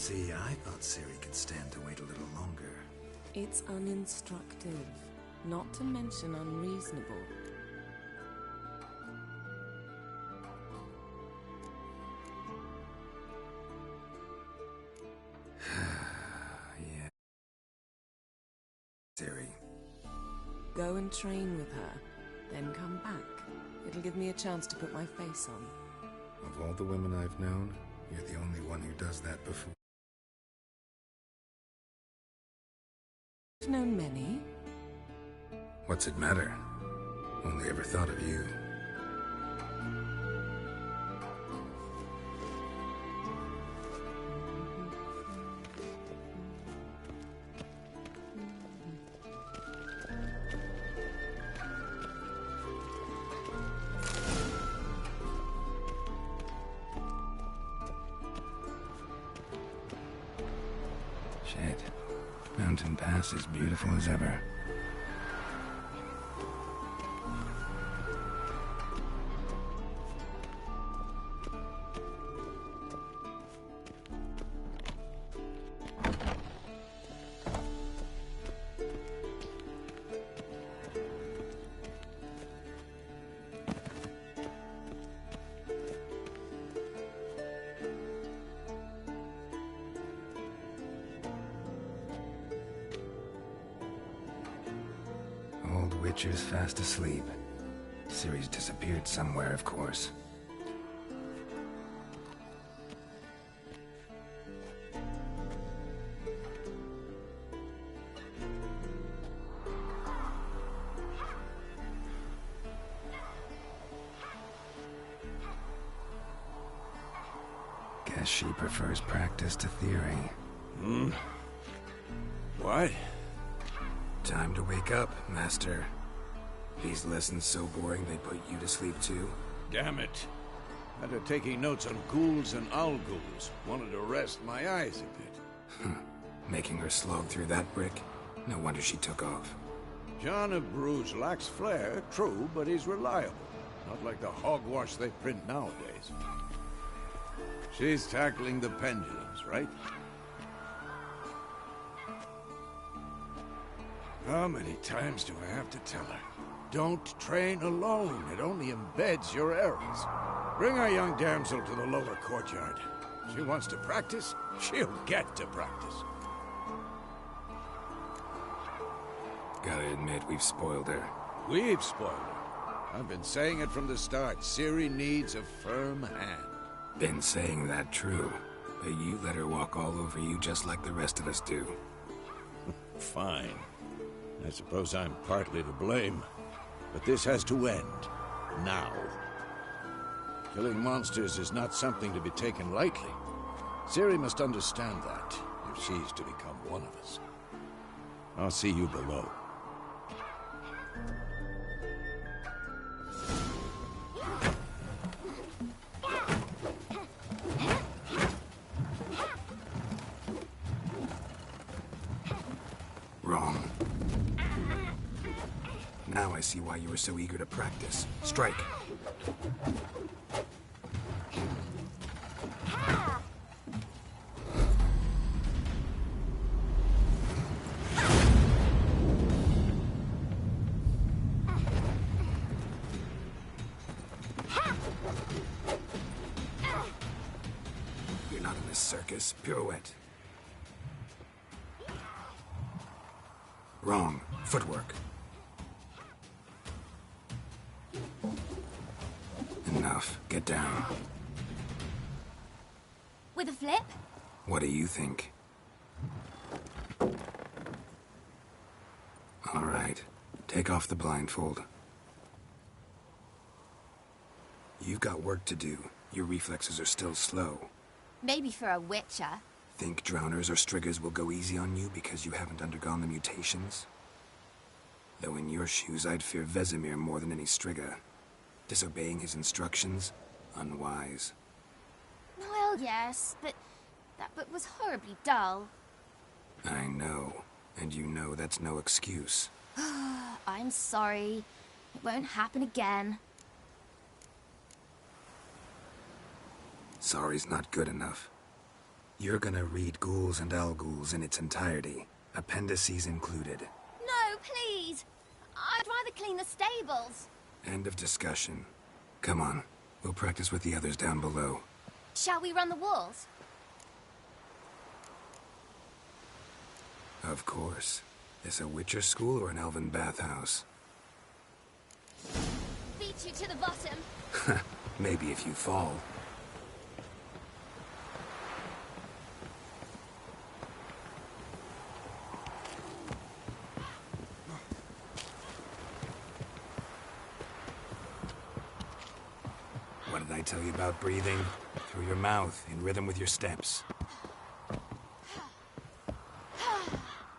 See, I thought Ciri could stand to wait a little longer. It's uninstructive, not to mention unreasonable. Yeah. Ciri. Go and train with her, then come back. It'll give me a chance to put my face on. Of all the women I've known, you're the only one who does that before. I've known many. What's it matter? Only ever thought of you. Shit. Mountain Pass is beautiful as ever. Witcher's fast asleep. Ciri's disappeared somewhere, of course. Guess she prefers practice to theory. What? Time to wake up, Master. These lessons so boring they put you to sleep too? Damn it. After taking notes on ghouls and owl ghouls, wanted to rest my eyes a bit. Making her slog through that brick? No wonder she took off. John of Bruges lacks flair, true, but he's reliable. Not like the hogwash they print nowadays. She's tackling the pendulums, right? How many times do I have to tell her? Don't train alone. It only embeds your errors. Bring our young damsel to the lower courtyard. She wants to practice, she'll get to practice. Gotta admit, we've spoiled her. We've spoiled her. I've been saying it from the start. Ciri needs a firm hand. Been saying that true. But you let her walk all over you just like the rest of us do. Fine. I suppose I'm partly to blame. But this has to end. Now. Killing monsters is not something to be taken lightly. Ciri must understand that, if she's to become one of us. I'll see you below. Wrong. Now I see why you were so eager to practice. Strike. You're not in this circus. Pirouette. Wrong. Footwork. Enough. Get down. With a flip? What do you think? All right. Take off the blindfold. You've got work to do. Your reflexes are still slow. Maybe for a witcher. Think drowners or striggers will go easy on you because you haven't undergone the mutations? Though in your shoes, I'd fear Vesemir more than any strigger. Disobeying his instructions? Unwise. Well, yes, but that book was horribly dull. I know. And you know that's no excuse. I'm sorry. It won't happen again. Sorry's not good enough. You're gonna read Ghouls and Al-Ghouls in its entirety, appendices included. No, please. I'd rather clean the stables. End of discussion. Come on, we'll practice with the others down below. Shall we run the walls? Of course. This a Witcher school or an elven bathhouse? Beat you to the bottom. Maybe if you fall. What did I tell you about breathing? Through your mouth, in rhythm with your steps.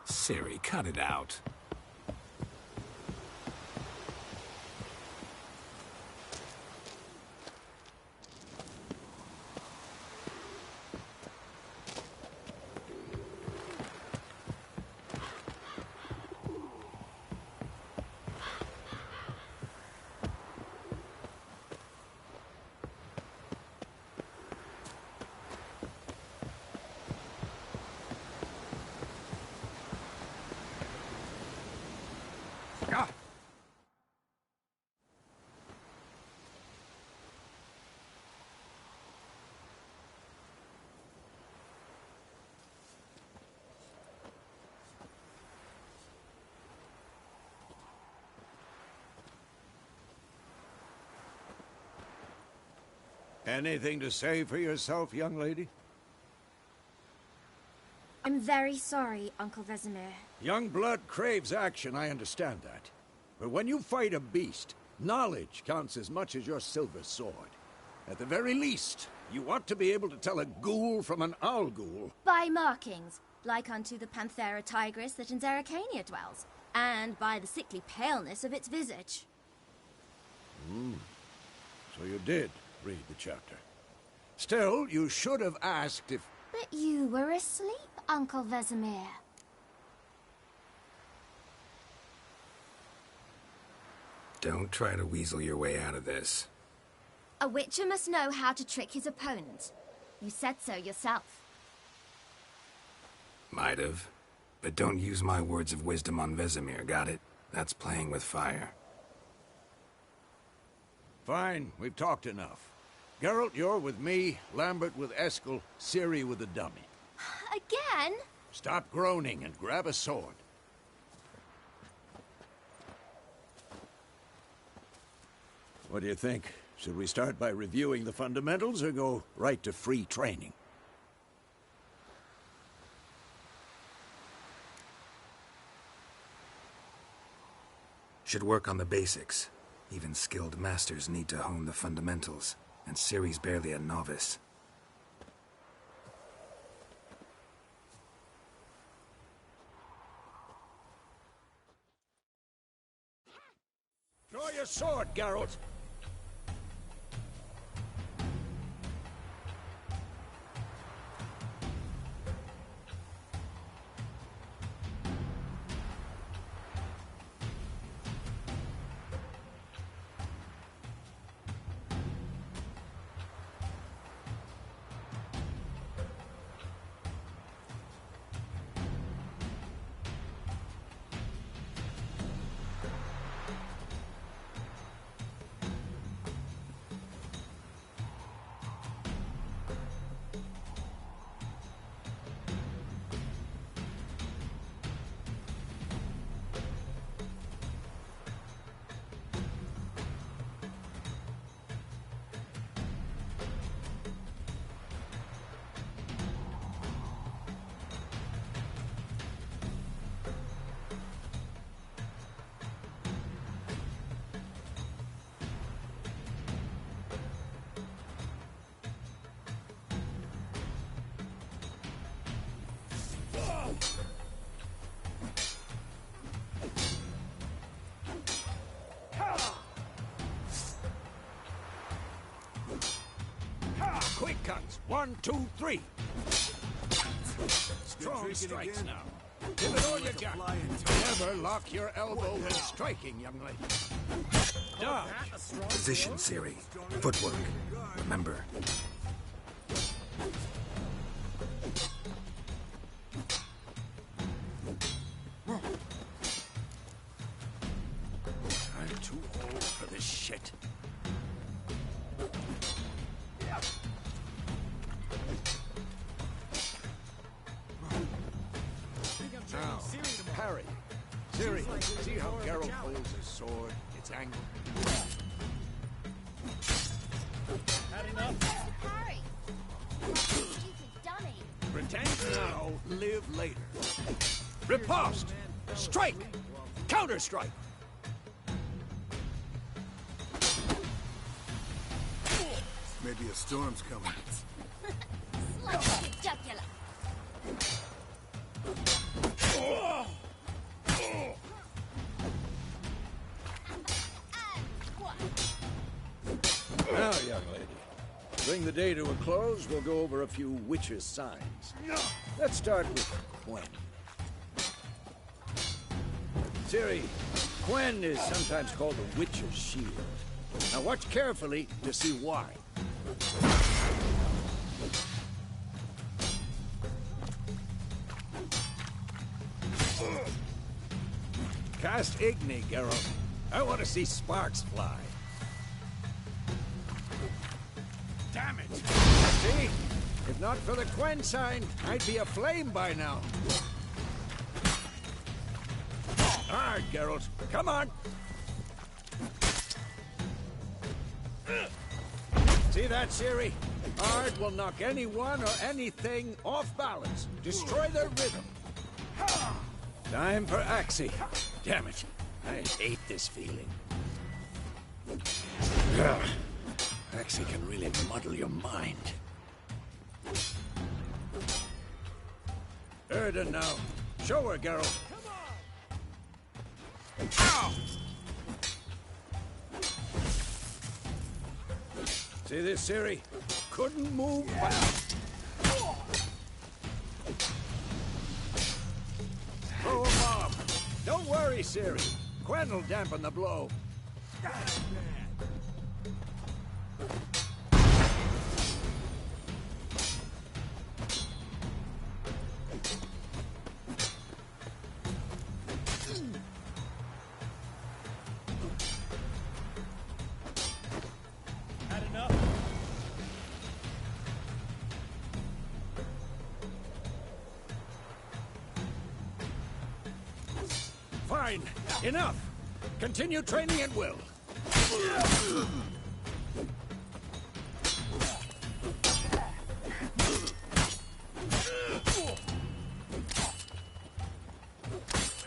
Ciri, cut it out. Anything to say for yourself, young lady? I'm very sorry, Uncle Vesemir. Young blood craves action, I understand that. But when you fight a beast, knowledge counts as much as your silver sword. At the very least, you ought to be able to tell a ghoul from an Al-Ghul. By markings, like unto the Panthera tigris that in Zerrikania dwells, and by the sickly paleness of its visage. So you did read the chapter. Still, you should have asked if... But you were asleep, Uncle Vesemir. Don't try to weasel your way out of this. A Witcher must know how to trick his opponent. You said so yourself. Might have. But don't use my words of wisdom on Vesemir, got it? That's playing with fire. Fine, we've talked enough. Geralt, you're with me, Lambert with Eskel, Ciri with the dummy. Again? Stop groaning and grab a sword. What do you think? Should we start by reviewing the fundamentals or go right to free training? Should work on the basics. Even skilled masters need to hone the fundamentals, and Ciri's barely a novice. Draw your sword, Geralt! Quick cuts. 1, 2, 3. Strong strikes now. Give it all you got. Never lock your elbow when striking, young lady. Dodge. Position, Ciri. Footwork. Remember. this shit. Now, Harry. Ciri, see how Geralt holds his sword? Its angle. Had enough? Harry! Stupid dummy! Pretend now, live later. Riposte! Strike! Counter-strike! Maybe a storm's coming. Slice the jugular! Now, young lady, bring the day to a close. We'll go over a few witches' signs. Let's start with Quen. Ciri, Quen is sometimes called the Witch's Shield. Now watch carefully to see why. Cast Igni, Geralt. I want to see sparks fly. Damn it! See? If not for the Quen sign, I'd be aflame by now. Hard, Geralt. Come on! See that, Ciri? Ard will knock anyone or anything off balance. Destroy their rhythm. Time for Axii. Damn it. I hate this feeling. Axii can really muddle your mind. Erden now. Show her, Geralt. Ow! See this, Ciri? Couldn't move fast. Throw a bomb. Don't worry, Ciri. Quen will dampen the blow. Had enough? Fine. Enough. Continue training at will.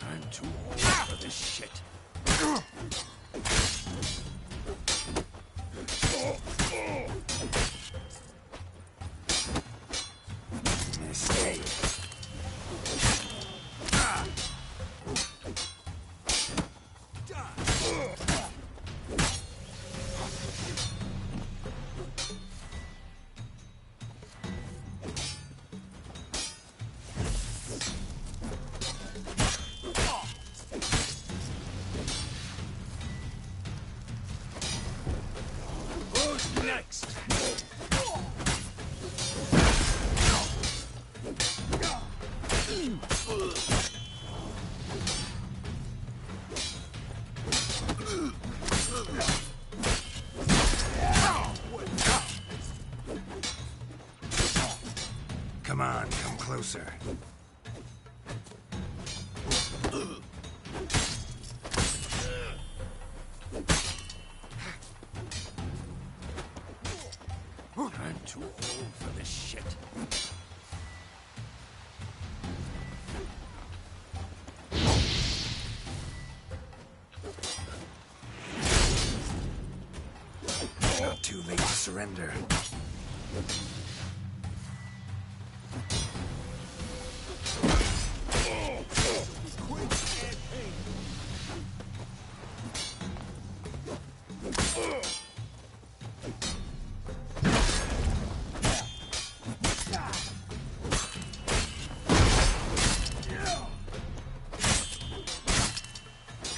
I'm too old for this shit. Mistake. Who's next? Come on, come closer. I'm too old for this shit. Not too late to surrender.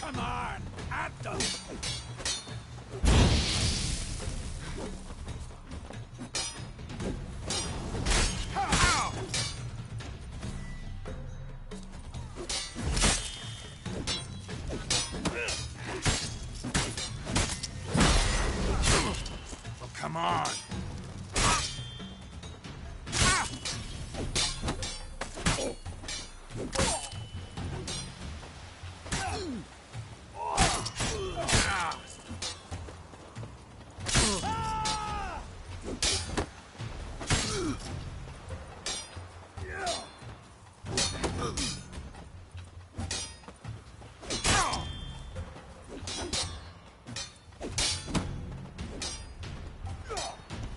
Come on, at them!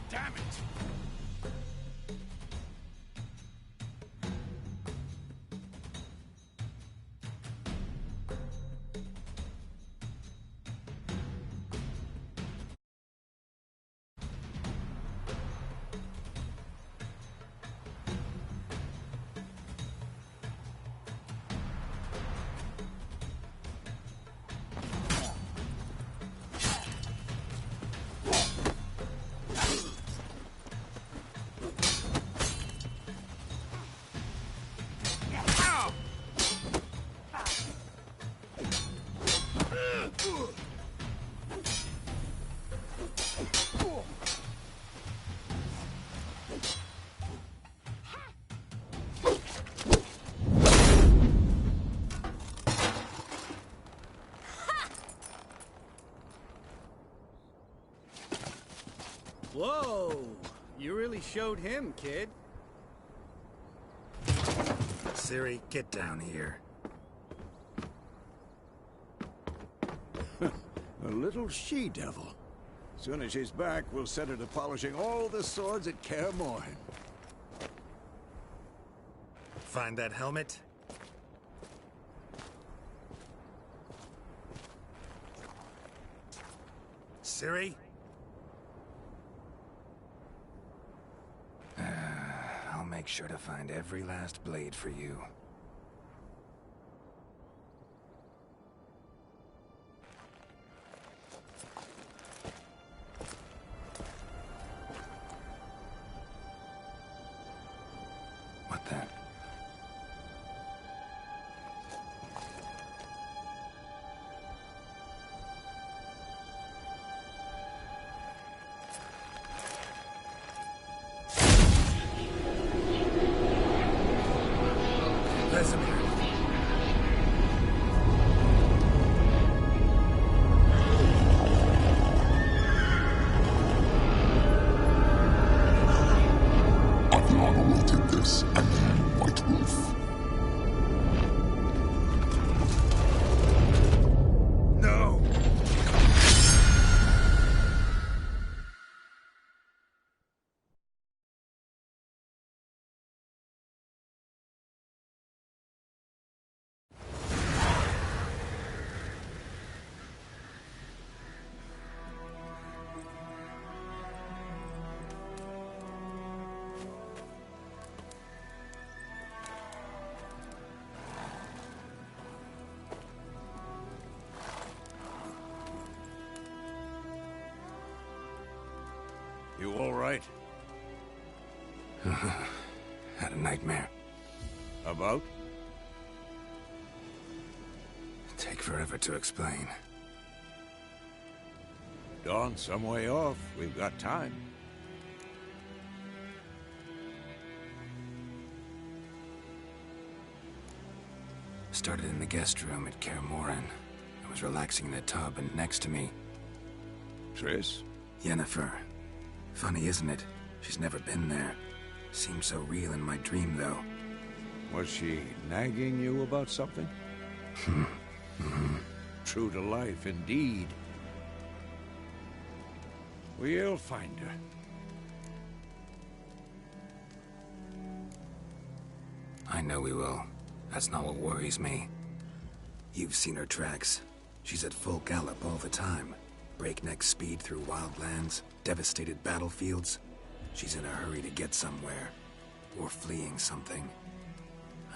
Damn it! Whoa! You really showed him, kid. Ciri, get down here. A little she-devil. Soon as she's back, we'll set her to polishing all the swords at Kaer Morhen. Find that helmet? Ciri? I'll make sure to find every last blade for you. What the? Vesemir. Avion awaited this, and then White Wolf. No! You all right? Had a nightmare. About? Take forever to explain. Dawn's some way off. We've got time. Started in the guest room at Kaer Morhen. I was relaxing in the tub, and next to me, Triss? Yennefer. Funny, isn't it? She's never been there. Seemed so real in my dream, though. Was she nagging you about something? True to life, indeed. We'll find her. I know we will. That's not what worries me. You've seen her tracks. She's at full gallop all the time. Breakneck speed through wild lands, devastated battlefields. She's in a hurry to get somewhere. Or fleeing something.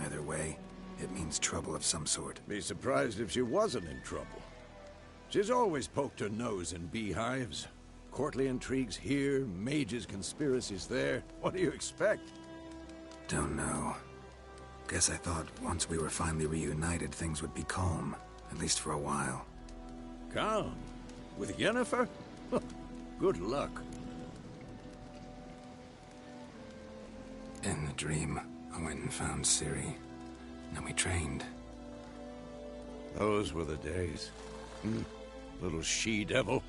Either way, it means trouble of some sort. Be surprised if she wasn't in trouble. She's always poked her nose in beehives. Courtly intrigues here, mages' conspiracies there. What do you expect? Don't know. Guess I thought once we were finally reunited, things would be calm. At least for a while. Calm? With Yennefer? Good luck. In the dream, I went and found Ciri. Then we trained. Those were the days. Little she-devil.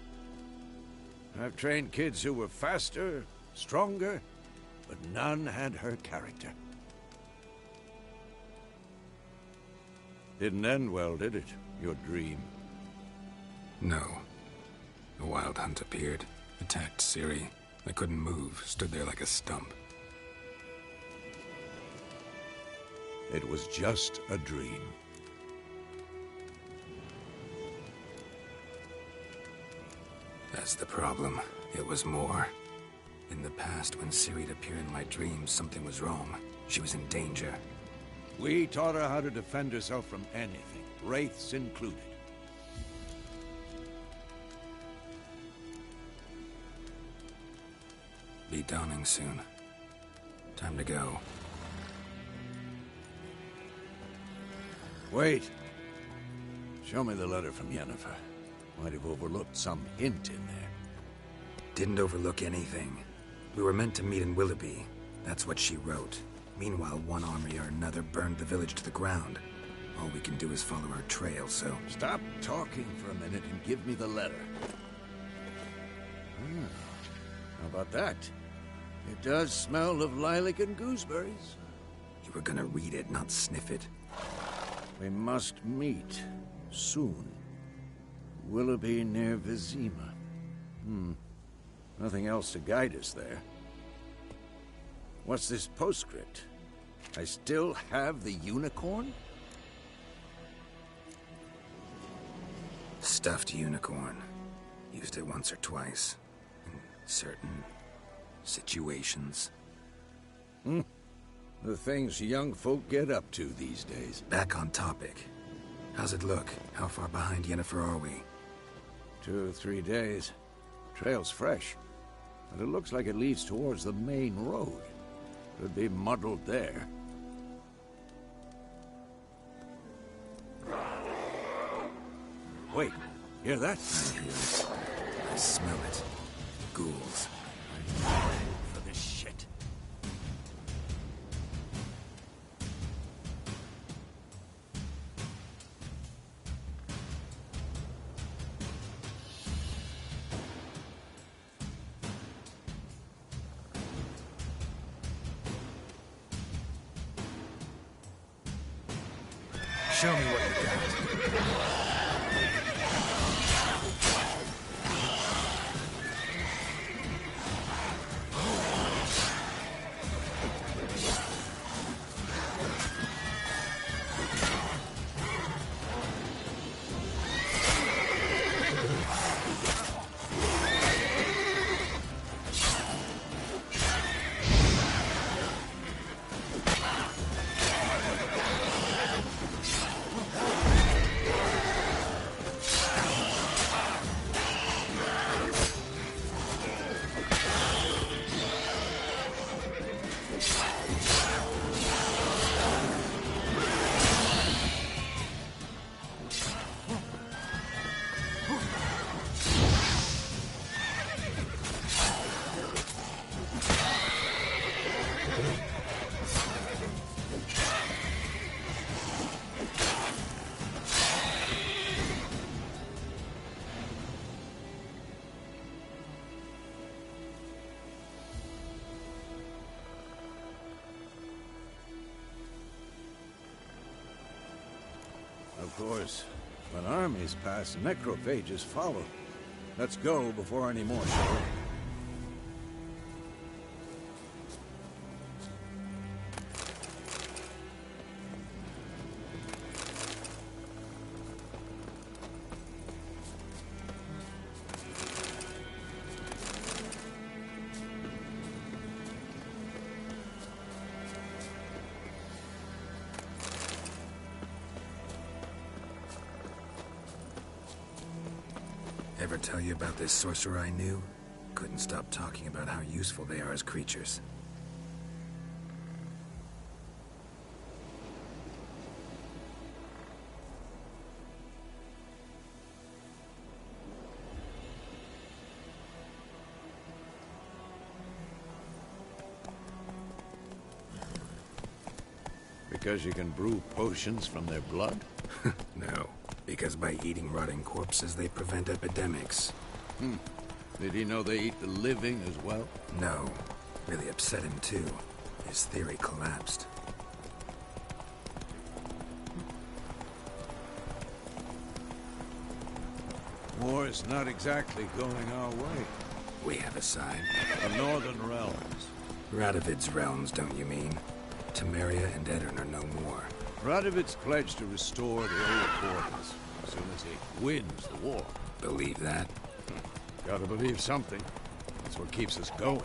I've trained kids who were faster, stronger, but none had her character. Didn't end well, did it? Your dream? No. A wild hunt appeared, attacked Ciri. I couldn't move, stood there like a stump. It was just a dream. That's the problem. It was more. In the past, when Ciri'd appear in my dreams, something was wrong. She was in danger. We taught her how to defend herself from anything, wraiths included. Be dawning soon. Time to go. Wait. Show me the letter from Yennefer. Might have overlooked some hint in there. Didn't overlook anything. We were meant to meet in Willoughby. That's what she wrote. Meanwhile, one army or another burned the village to the ground. All we can do is follow her trail, so... Stop talking for a minute and give me the letter. How about that? It does smell of lilac and gooseberries. You were gonna read it, not sniff it. We must meet. Soon. Willoughby near Vizima. Nothing else to guide us there. What's this postscript? I still have the unicorn? Stuffed unicorn. Used it once or twice. In certain situations. The things young folk get up to these days. Back on topic. How's it look? How far behind Yennefer are we? 2 or 3 days. Trail's fresh. But it looks like it leads towards the main road. Could be muddled there. Wait, hear that? I hear it. I smell it. Ghouls. For this shit. Show me what you got. Of course, when armies pass, necrophages follow. Let's go before any more show up. Ever tell you about this sorcerer I knew? Couldn't stop talking about how useful they are as creatures. Because you can brew potions from their blood? No. Because by eating rotting corpses, they prevent epidemics. Did he know they eat the living as well? No. Really upset him, too. His theory collapsed. War is not exactly going our way. We have a side. The Northern Realms. Radovid's realms, don't you mean? Temeria and Edirn are no more. Radovid's pledged to restore the old borders as soon as he wins the war. Believe that? Gotta believe something. That's what keeps us going.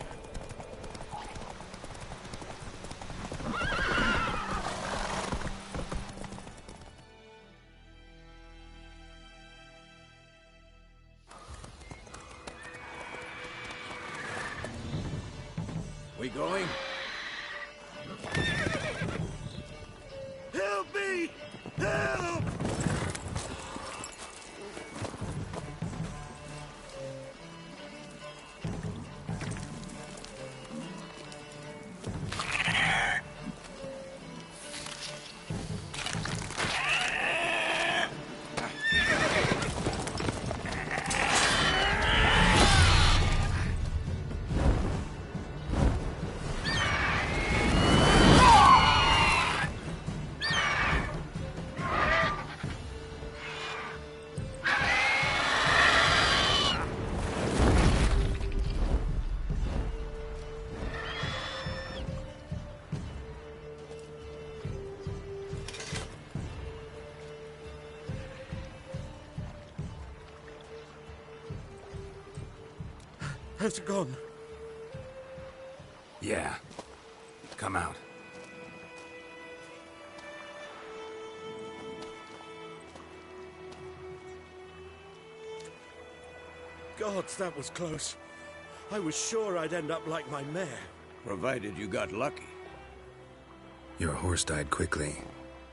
We going? Help me! Help! Has it gone? Yeah. Come out. Gods, that was close. I was sure I'd end up like my mare. Provided you got lucky. Your horse died quickly,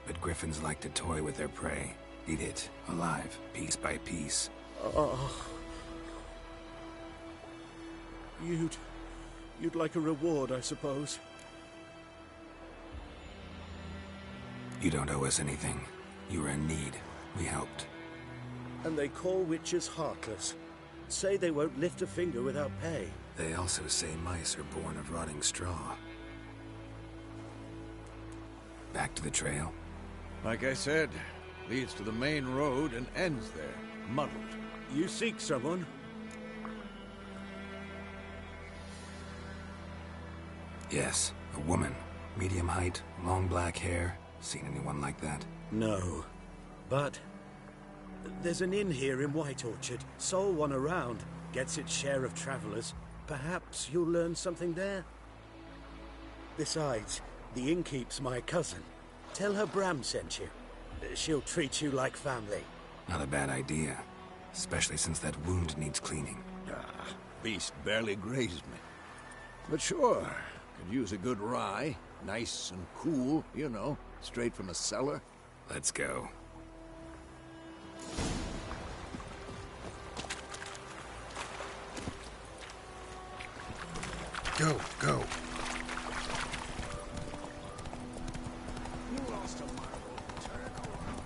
but griffins like to toy with their prey. Eat it, alive, piece by piece. You'd like a reward, I suppose. You don't owe us anything. You were in need. We helped. And they call witches heartless. Say they won't lift a finger without pay. They also say mice are born of rotting straw. Back to the trail? Like I said, leads to the main road and ends there, muddled. You seek someone? Yes, a woman. Medium height, long black hair. Seen anyone like that? No. But there's an inn here in White Orchard. Sole one around. Gets its share of travelers. Perhaps you'll learn something there? Besides, the innkeep's my cousin. Tell her Bram sent you. She'll treat you like family. Not a bad idea. Especially since that wound needs cleaning. Beast barely grazed me. But sure, could use a good rye. Nice and cool, you know, straight from the cellar. Let's go. Go, go. You lost a marble. Turn around.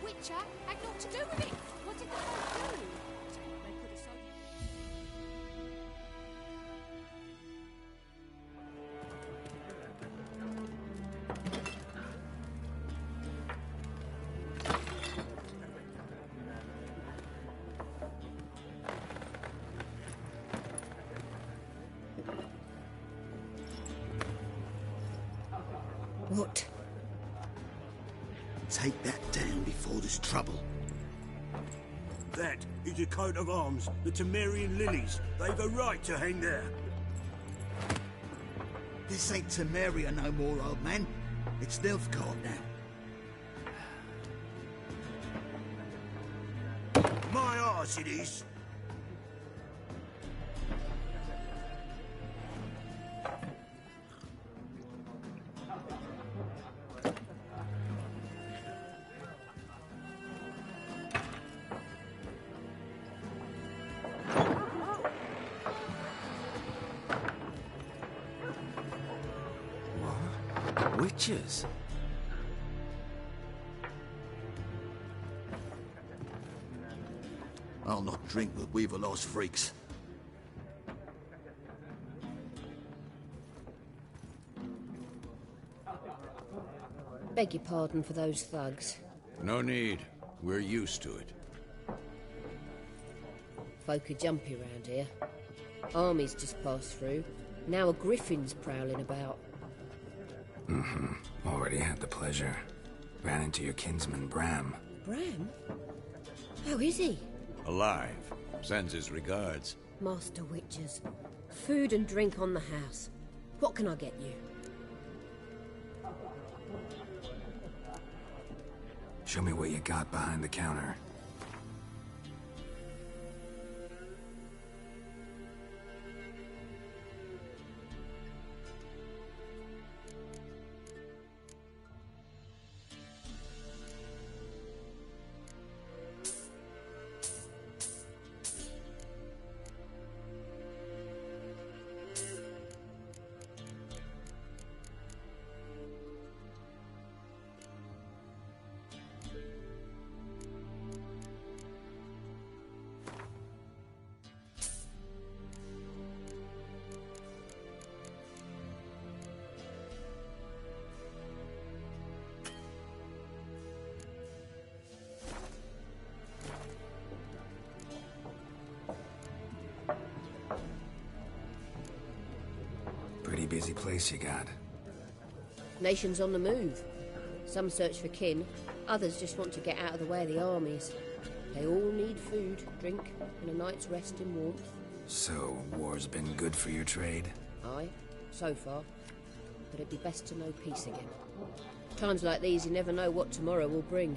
Witcher had naught to do with it. What did the hell do? They could have sold you. What? take that down before there's trouble. That is a coat of arms, the Temerian lilies. They've a right to hang there. This ain't Temeria no more, old man. It's Nilfgaard now. My arse it is. Witches? I'll not drink with Weaverlaw's freaks. Beg your pardon for those thugs. No need. We're used to it. Folk are jumpy round here. Armies just passed through. Now a griffin's prowling about. Already had the pleasure. Ran into your kinsman, Bram. Bram? How is he? Alive. Sends his regards. Master Witchers. Food and drink on the house. What can I get you? Show me what you got behind the counter. Pretty busy place you got. Nations on the move. Some search for kin, others just want to get out of the way of the armies. They all need food, drink, and a night's rest in warmth. So, war's been good for your trade? Aye, so far. But it'd be best to know peace again. Times like these, you never know what tomorrow will bring.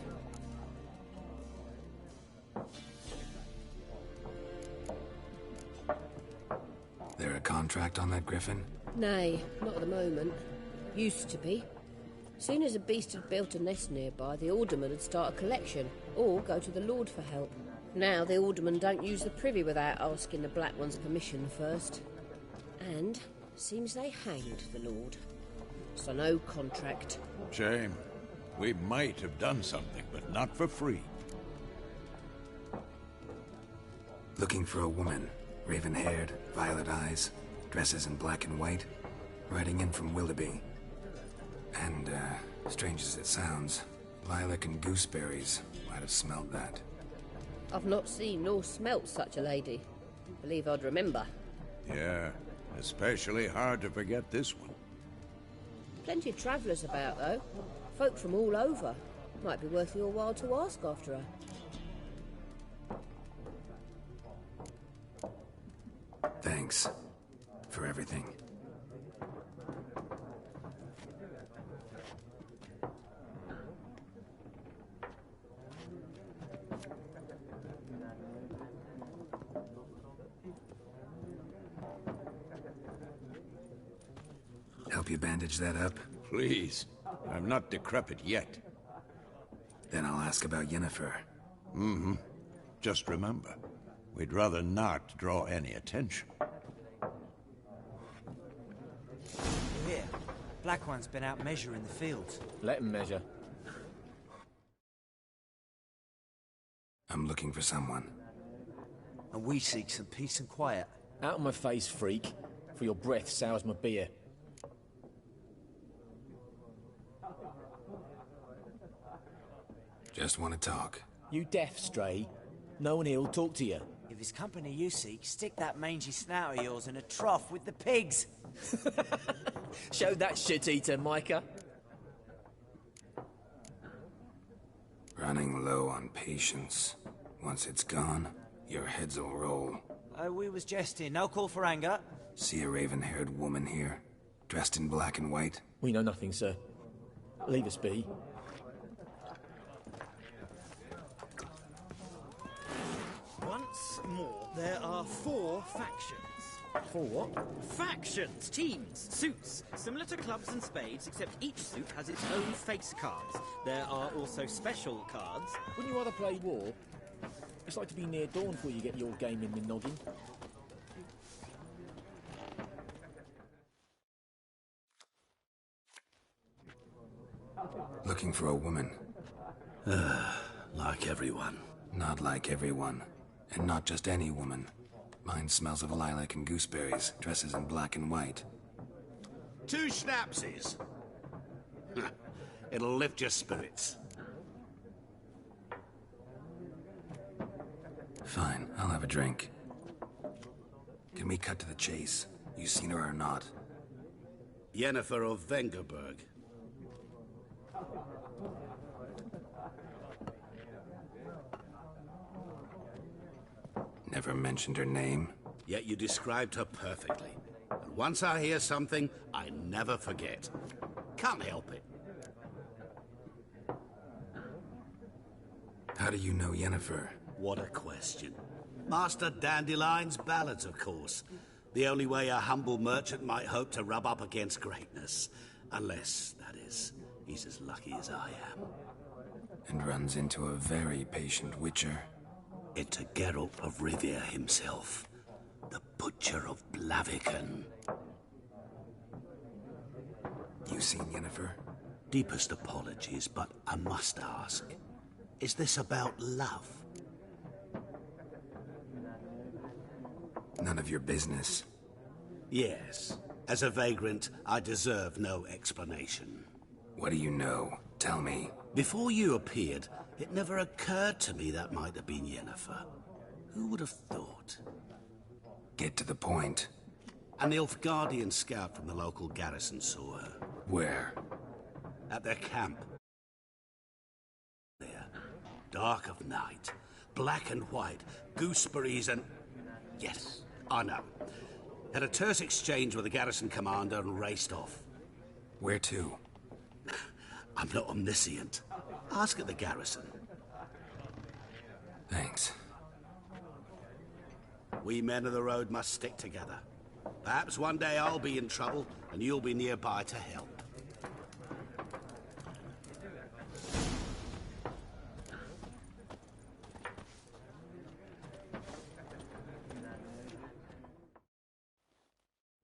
There a contract on that griffin? Nay, not at the moment. Used to be. Soon as a beast had built a nest nearby, the alderman would start a collection, or go to the Lord for help. Now the aldermen don't use the privy without asking the Black One's permission first. And seems they hanged the Lord. So no contract. Shame. We might have done something, but not for free. Looking for a woman. Raven-haired, violet eyes, dresses in black and white, riding in from Willoughby. And, strange as it sounds, lilac and gooseberries might have smelled that. I've not seen nor smelt such a lady. Believe I'd remember. Yeah, especially hard to forget this one. Plenty of travellers about, though. Folk from all over. Might be worth your while to ask after her. Thanks for everything. Help you bandage that up? Please. I'm not decrepit yet. Then I'll ask about Yennefer. Mm-hmm. Just remember, we'd rather not draw any attention. Here, Black One's been out measuring the fields. Let him measure. I'm looking for someone. And we seek some peace and quiet. Out of my face, freak. For your breath sours my beer. Just want to talk. You deaf, Stray? No one here will talk to you. If it's company you seek, stick that mangy snout of yours in a trough with the pigs. Show that shit-eater, Micah. Running low on patience. Once it's gone, your heads will roll. We was jesting. No call for anger. See a raven-haired woman here, dressed in black and white? We know nothing, sir. Leave us be. Once more, there are 4 factions. 4 what? Factions, teams, suits, similar to clubs and spades, except each suit has its own face cards. There are also special cards. Wouldn't you rather play war? It's like to be near dawn before you get your game in the noggin. Looking for a woman. Like everyone. Not like everyone. And not just any woman. Mine smells of lilac and gooseberries, dresses in black and white. 2 schnapsies. It'll lift your spirits. Fine, I'll have a drink. Can we cut to the chase? You seen her or not? Yennefer of Vengerberg. Never mentioned her name. Yet you described her perfectly. And once I hear something, I never forget. Can't help it. How do you know Yennefer? What a question. Master Dandelion's ballads, of course. The only way a humble merchant might hope to rub up against greatness. Unless, that is, he's as lucky as I am. And runs into a very patient witcher. Into Geralt of Rivia himself. The Butcher of Blaviken. You seen Yennefer? Deepest apologies, but I must ask. Is this about love? None of your business. Yes. As a vagrant, I deserve no explanation. What do you know? Tell me. Before you appeared, it never occurred to me that might have been Yennefer. Who would have thought? Get to the point. An Nilfgaardian scout from the local garrison saw her. Where? At their camp. There. Dark of night. Black and white. Gooseberries and... Yes, I know. Had a terse exchange with the garrison commander and raced off. Where to? I'm not omniscient. Ask at the garrison. Thanks. We men of the road must stick together. Perhaps one day I'll be in trouble, and you'll be nearby to help.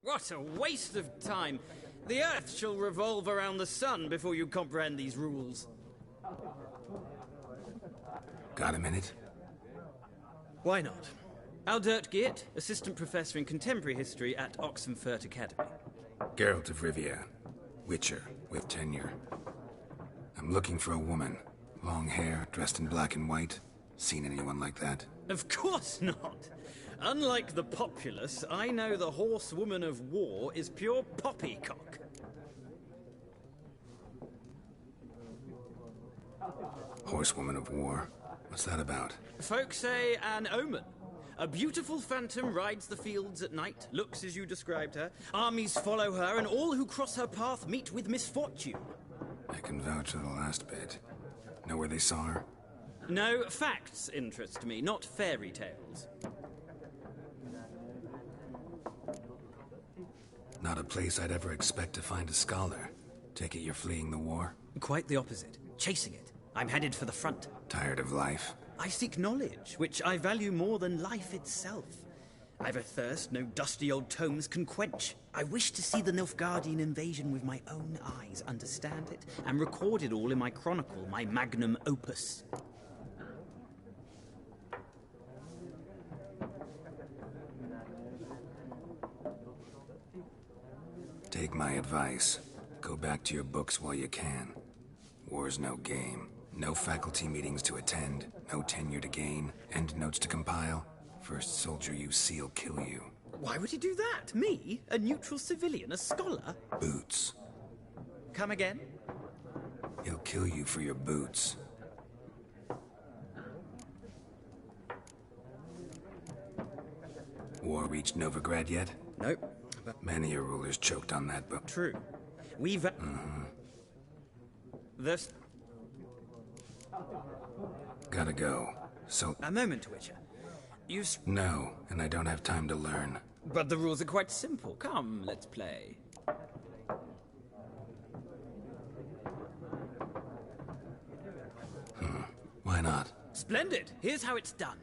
What a waste of time! The Earth shall revolve around the sun before you comprehend these rules. Got a minute? Why not? Aldert Geert, Assistant Professor in Contemporary History at Oxenfurt Academy. Geralt of Rivia. Witcher, with tenure. I'm looking for a woman. Long hair, dressed in black and white. Seen anyone like that? Of course not! Unlike the populace, I know the horsewoman of war is pure poppycock. Horsewoman of war? What's that about? Folk say an omen. A beautiful phantom rides the fields at night, looks as you described her. Armies follow her, and all who cross her path meet with misfortune. I can vouch for the last bit. Know where they saw her? No, facts interest me, not fairy tales. Not a place I'd ever expect to find a scholar. Take it you're fleeing the war? Quite the opposite. Chasing it. I'm headed for the front. Tired of life? I seek knowledge, which I value more than life itself. I've a thirst no dusty old tomes can quench. I wish to see the Nilfgaardian invasion with my own eyes, understand it, and record it all in my chronicle, my magnum opus. Take my advice. Go back to your books while you can. War's no game. No faculty meetings to attend, no tenure to gain, end notes to compile. First soldier you see'll kill you. Why would he do that? Me? A neutral civilian? A scholar? Boots. Come again? He'll kill you for your boots. war reached Novigrad yet? Nope. Many a ruler's choked on that book. True. We've... This... Gotta go. So... A moment, Witcher. You... No, and I don't have time to learn. But the rules are quite simple. Come, let's play. Why not? Splendid. Here's how it's done.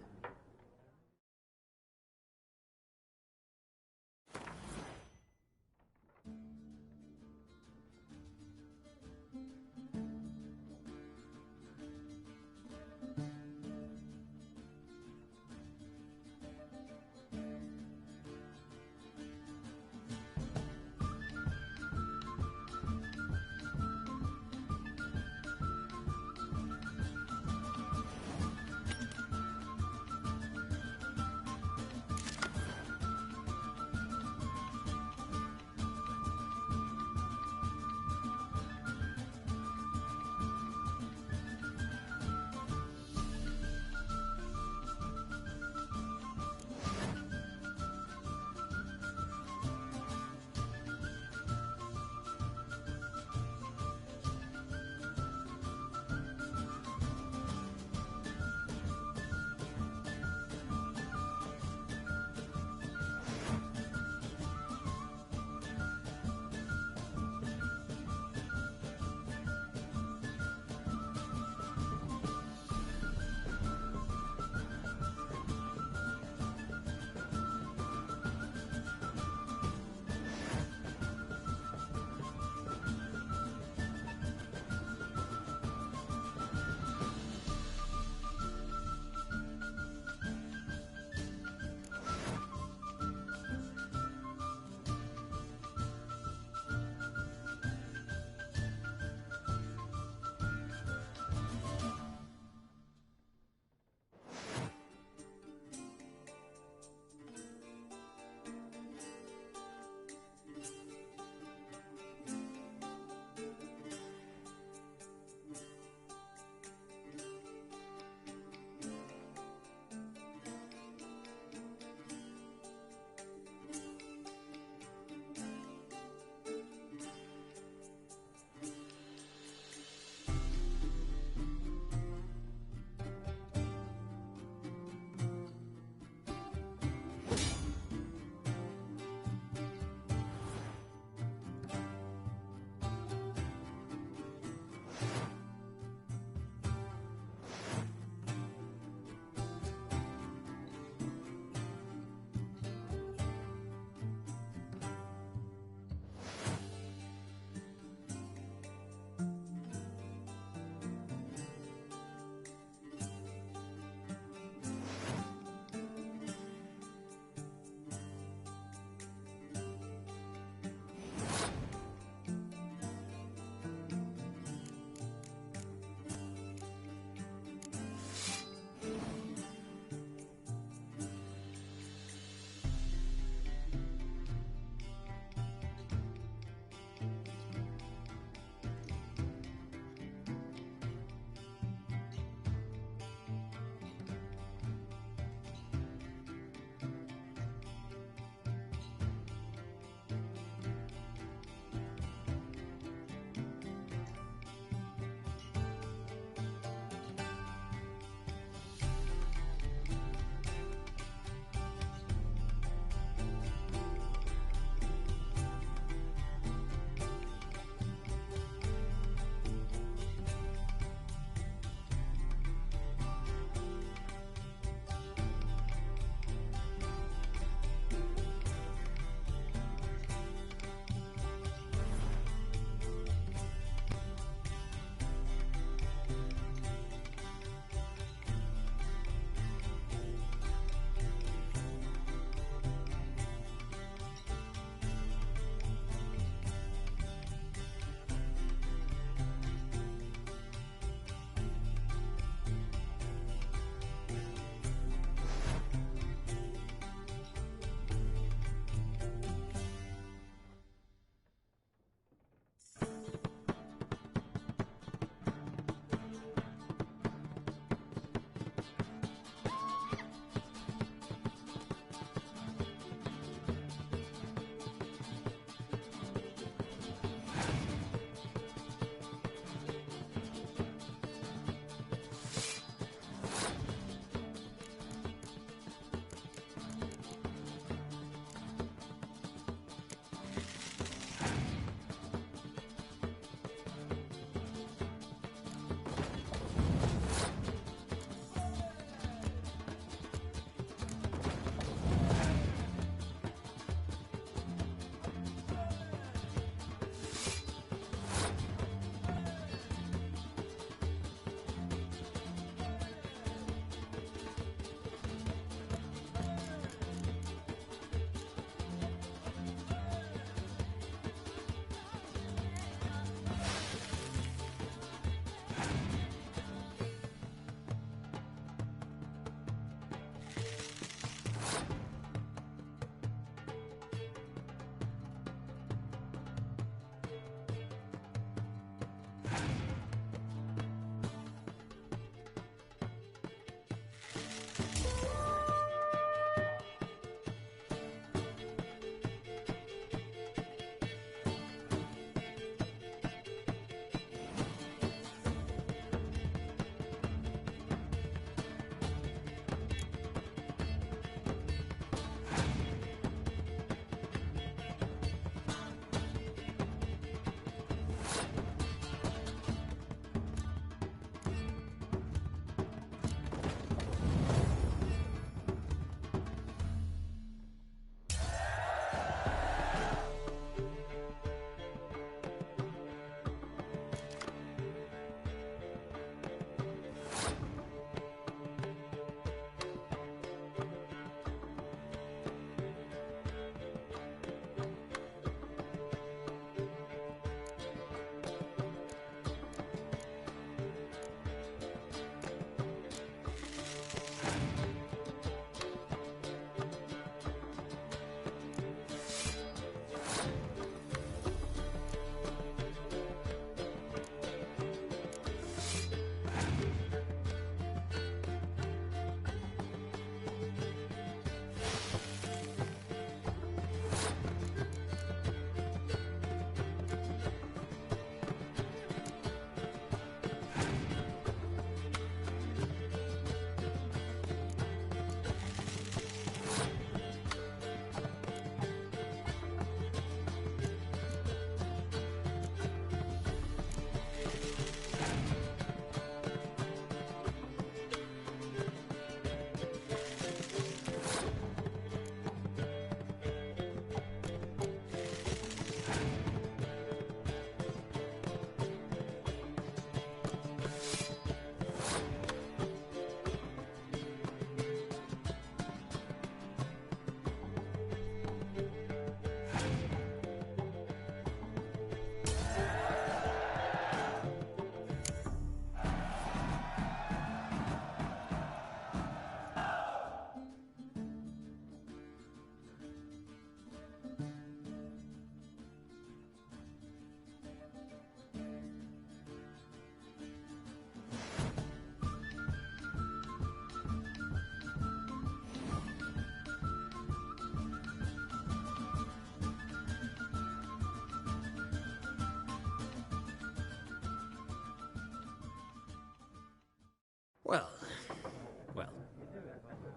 Well,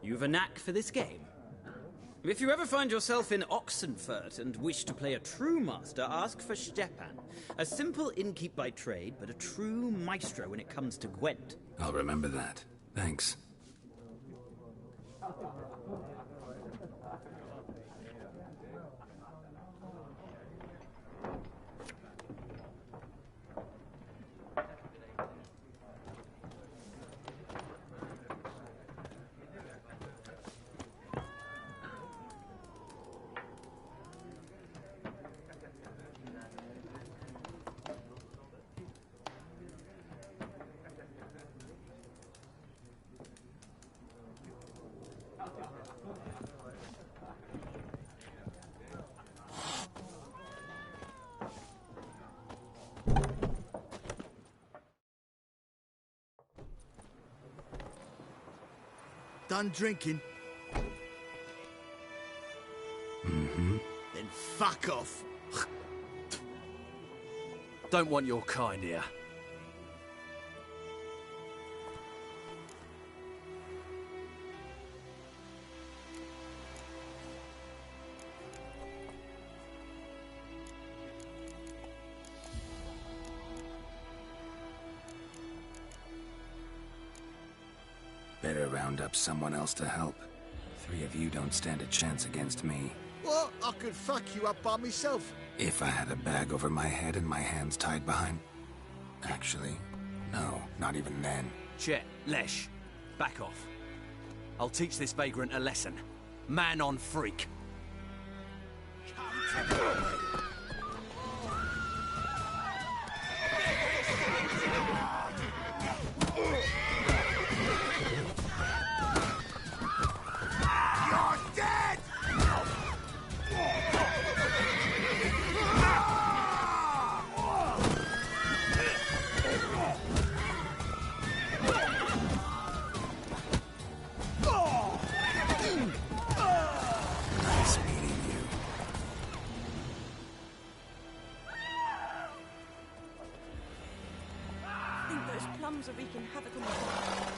you've a knack for this game. If you ever find yourself in Oxenfurt and wish to play a true master, ask for Stepan. A simple innkeep by trade, but a true maestro when it comes to Gwent. I'll remember that. Thanks. Done drinking? Mm-hmm. Then fuck off. Don't want your kind here. Better round up someone else to help. 3 of you don't stand a chance against me. What? I could fuck you up by myself. If I had a bag over my head and my hands tied behind... Actually, no, not even then. Chet, Lesh, back off. I'll teach this vagrant a lesson. Man on freak. Are wreaking havoc on the world.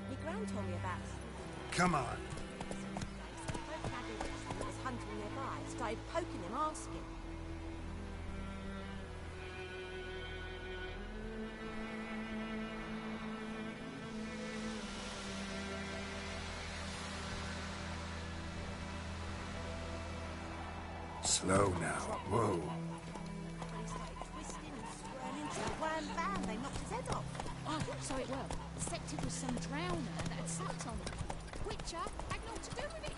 My gran told me about it. Come on. That was hunting nearby. Started poking him, asking. Slow now. Whoa. Bam, they knocked his head off. Oh, so it were. Suspected was some drowner that had sat on him. Witcher had naught to do with it.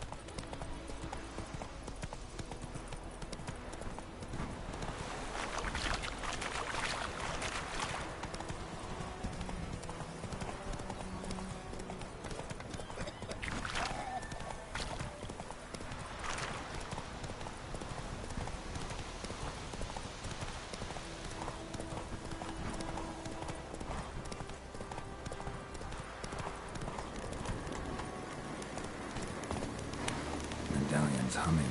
Medallion's humming.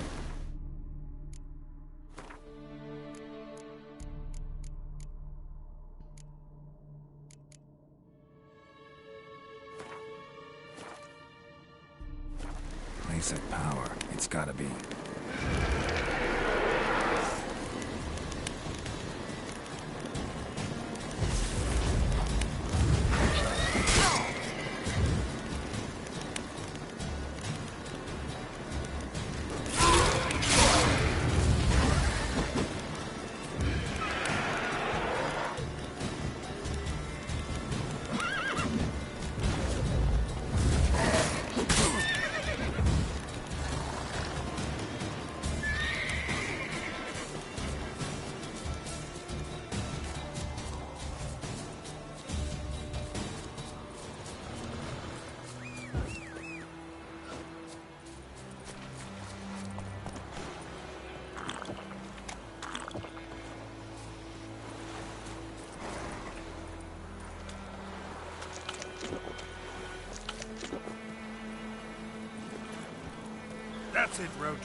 Place of power. It's gotta be. That's it, Roach.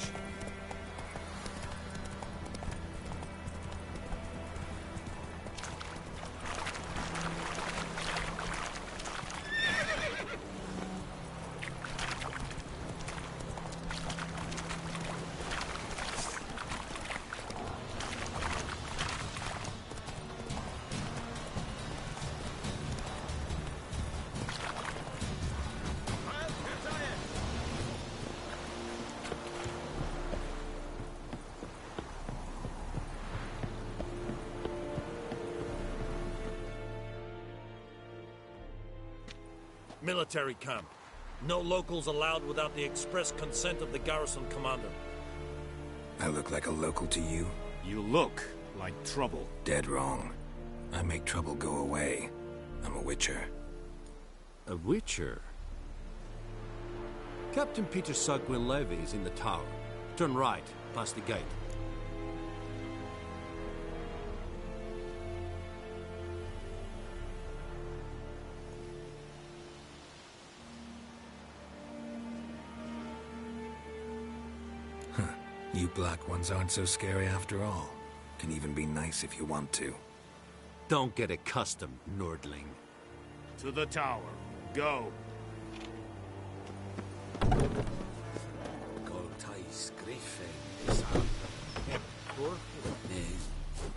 Military camp. No locals allowed without the express consent of the garrison commander. I look like a local to you? You look like trouble. Dead wrong. I make trouble go away. I'm a witcher. A witcher? Captain Peter Sugwin Levy is in the tower. Turn right, past the gate. You black ones aren't so scary after all. Can even be nice if you want to. Don't get accustomed, Nordling. To the tower. Go. Goltais Griffin,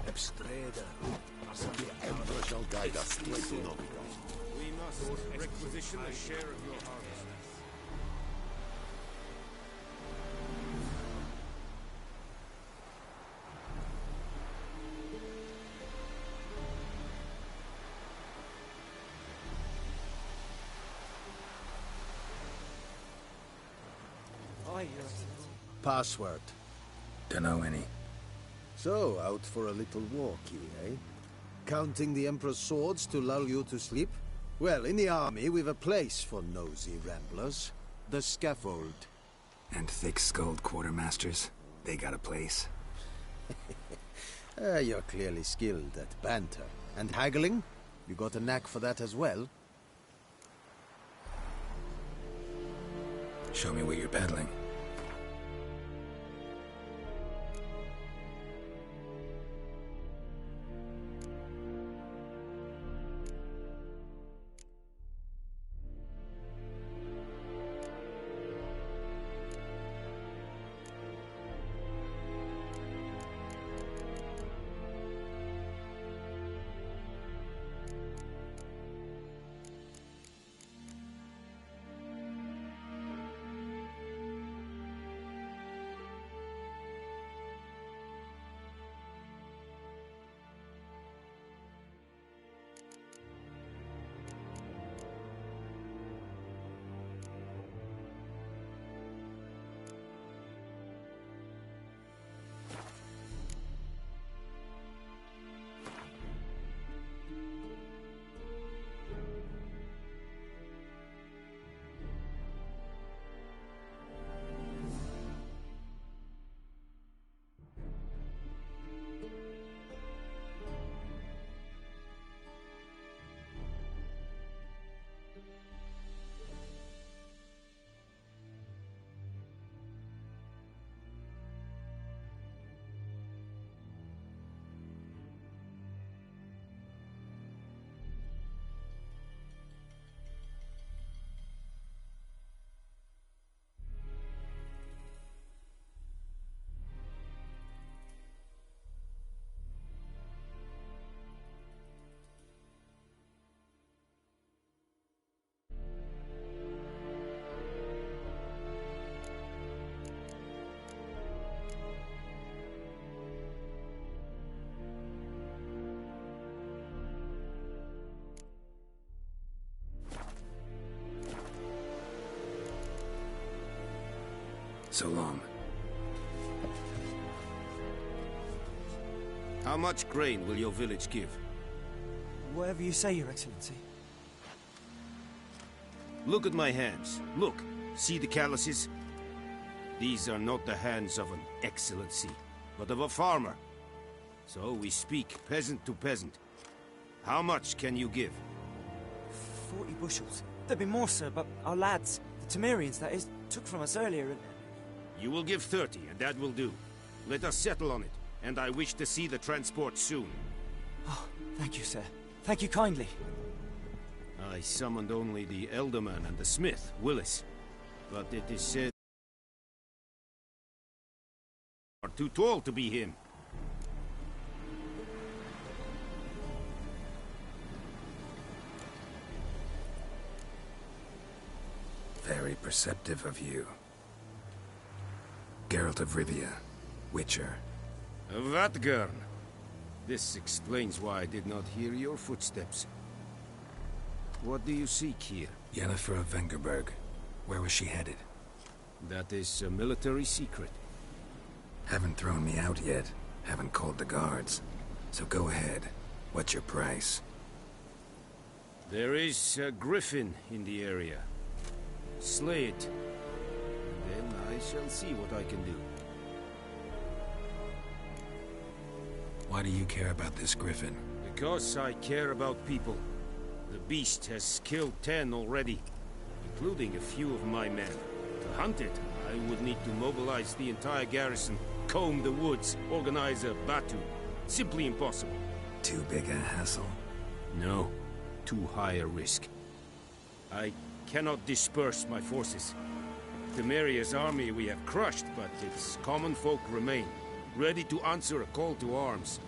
Abstreda. The Emperor shall guide us to Novigrad. We must requisition a share of your harvest. Password. Dunno any. So, out for a little walkie, eh? Counting the Emperor's swords to lull you to sleep? Well, in the army, we've a place for nosy ramblers. The scaffold. And thick-skulled quartermasters? They got a place? You're clearly skilled at banter. And haggling? You got a knack for that as well? Show me what you're peddling. So long. How much grain will your village give? Whatever you say, Your Excellency. Look at my hands. Look. See the calluses? These are not the hands of an excellency, but of a farmer. So we speak peasant to peasant. How much can you give? 40 bushels. There'd be more, sir, but our lads, the Temerians, that is, took from us earlier and... You will give 30, and that will do. Let us settle on it, and I wish to see the transport soon. Oh, thank you, sir. Thank you kindly. I summoned only the Elderman and the smith, Willis. But it is said... are too tall to be him. Very perceptive of you. Geralt of Rivia, Witcher. Vatt'ghern. This explains why I did not hear your footsteps. What do you seek here? Yennefer of Vengerberg. Where was she headed? That is a military secret. Haven't thrown me out yet. Haven't called the guards. So go ahead. What's your price? There is a griffin in the area. Slay it. And then I shall see what I can do. Why do you care about this griffin? Because I care about people. The beast has killed 10 already, including a few of my men. To hunt it, I would need to mobilize the entire garrison, comb the woods, organize a batu. Simply impossible. Too big a hassle? No. Too high a risk. I cannot disperse my forces. Temeria's army we have crushed, but its common folk remain, ready to answer a call to arms.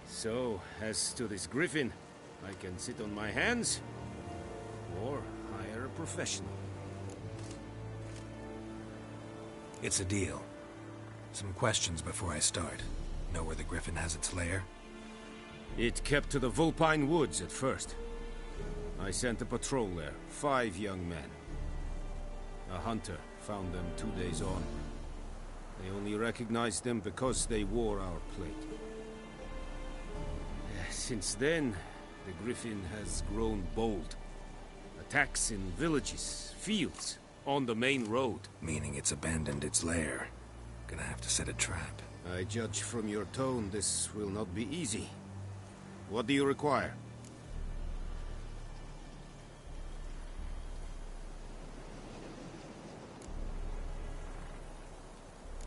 So, as to this griffin, I can sit on my hands, or hire a professional. It's a deal. Some questions before I start. Know where the griffin has its lair? It kept to the Vulpine Woods at first. I sent a patrol there, 5 young men. A hunter found them 2 days on. They only recognized them because they wore our plate. Since then, the griffin has grown bold. Attacks in villages, fields, on the main road. Meaning it's abandoned its lair. Gonna have to set a trap. I judge from your tone this will not be easy. What do you require?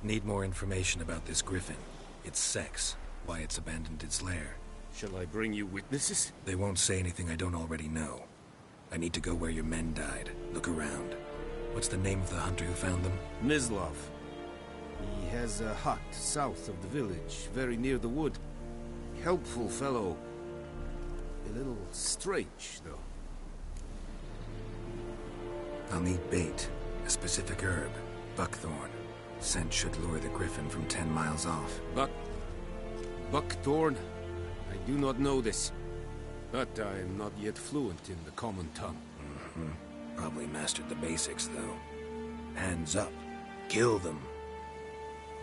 Need more information about this griffin. Its sex, why it's abandoned its lair. Shall I bring you witnesses? They won't say anything I don't already know. I need to go where your men died. Look around. What's the name of the hunter who found them? Mislav. He has a hut south of the village, very near the wood. Helpful fellow. A little strange, though. I'll need bait. A specific herb. Buckthorn. Scent should lure the griffin from 10 miles off. Buckthorn? I do not know this. But I am not yet fluent in the common tongue. Probably mastered the basics, though. Hands up. Kill them.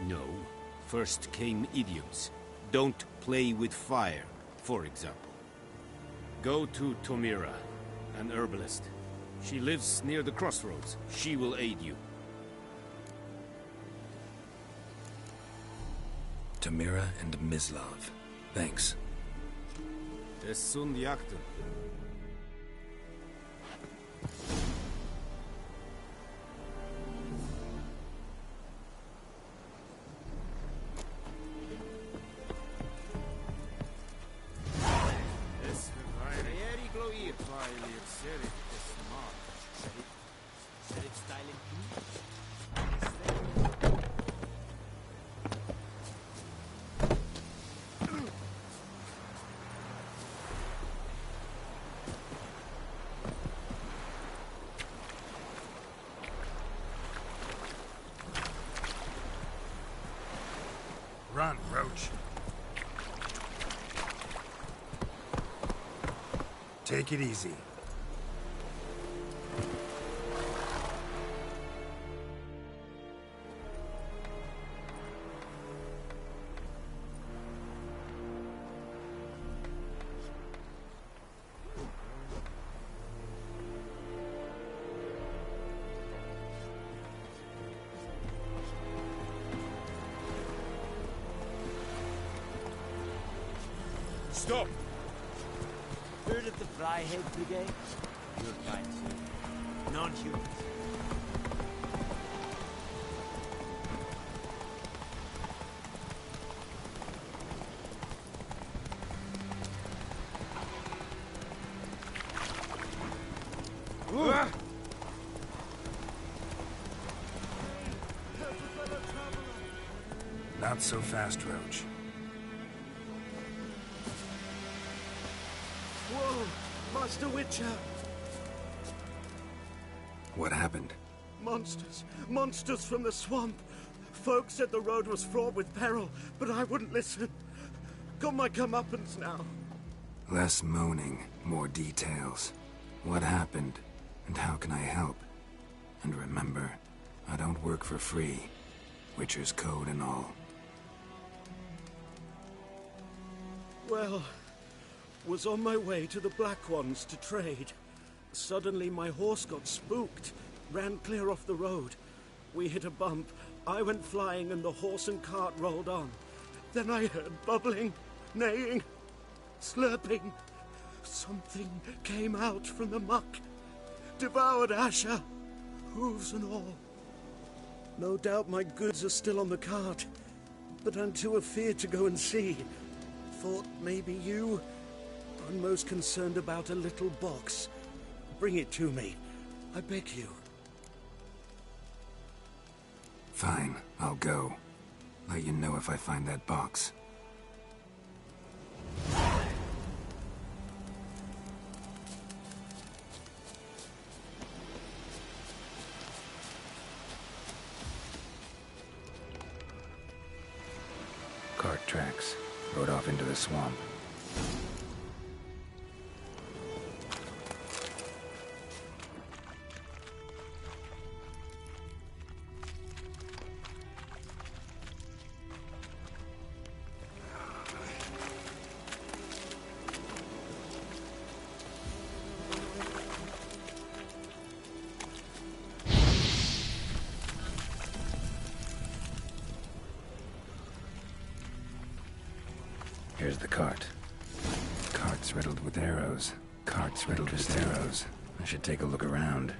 No. First came idioms. Don't play with fire, for example. Go to Tomira, an herbalist. She lives near the crossroads. She will aid you. Tomira and Mislav. Thanks. Es sunt jagten. Run, Roach. Take it easy. Stop! Heard of the Flyhead Brigade? You're fine, sir. Non-humans. Not so fast, Roach. Whoa! Master Witcher! What happened? Monsters! Monsters from the swamp! Folk said the road was fraught with peril, but I wouldn't listen. Got my comeuppance now. Less moaning, more details. What happened, and how can I help? And remember, I don't work for free. Witcher's code and all. Well, was on my way to the Black Ones to trade. Suddenly my horse got spooked, ran clear off the road. We hit a bump, I went flying and the horse and cart rolled on. Then I heard bubbling, neighing, slurping. Something came out from the muck, devoured Asher, hooves and all. No doubt my goods are still on the cart, but I'm too afeard to go and see. Thought maybe you... I'm most concerned about a little box. Bring it to me. I beg you. Fine, I'll go. Let you know if I find that box. Cart tracks. Rode off into the swamp. Here's the cart. Cart's riddled with arrows. Cart's riddled with arrows. I should take a look around.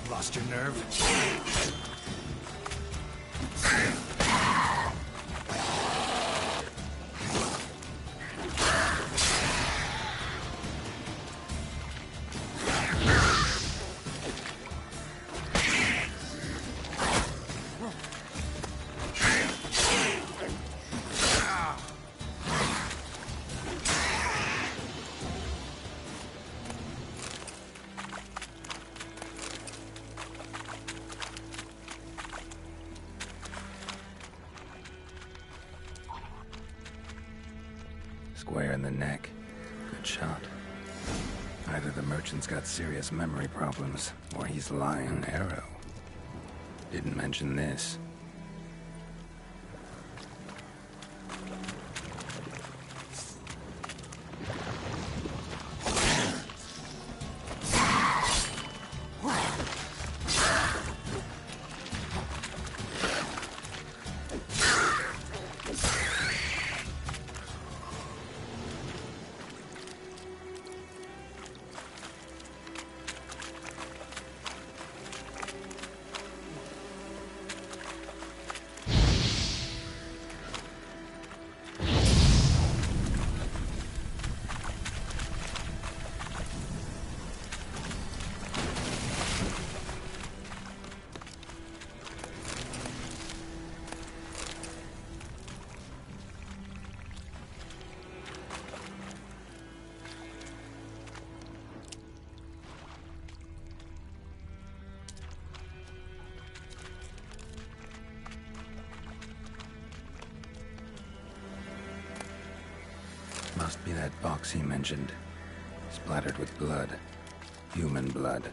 Lost your nerve? Square in the neck. Good shot. Either the merchant's got serious memory problems, or he's lying. An arrow. Didn't mention this. Must be that box he mentioned. Splattered with blood. Human blood.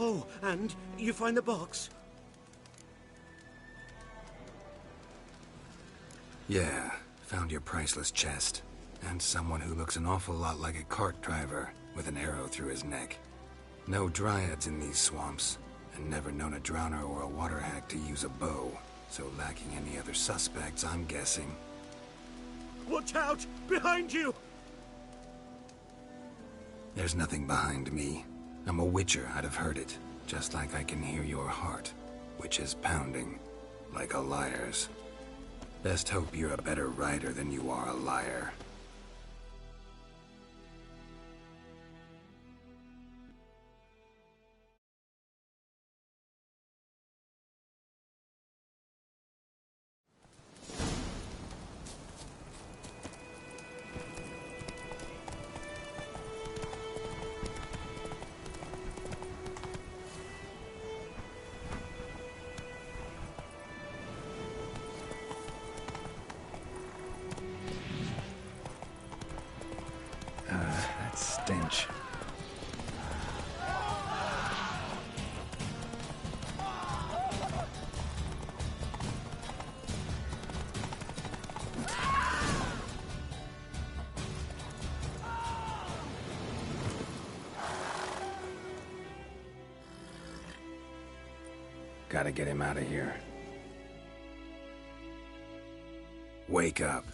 Oh, and you find the box? Yeah, found your priceless chest. And someone who looks an awful lot like a cart driver, with an arrow through his neck. No dryads in these swamps, and never known a drowner or a water hack to use a bow. So lacking any other suspects, I'm guessing. Watch out! Behind you! There's nothing behind me. I'm a witcher, I'd have heard it. Just like I can hear your heart, which is pounding, like a liar's. Best hope you're a better rider than you are a liar. That stench. Gotta get him out of here. Wake up.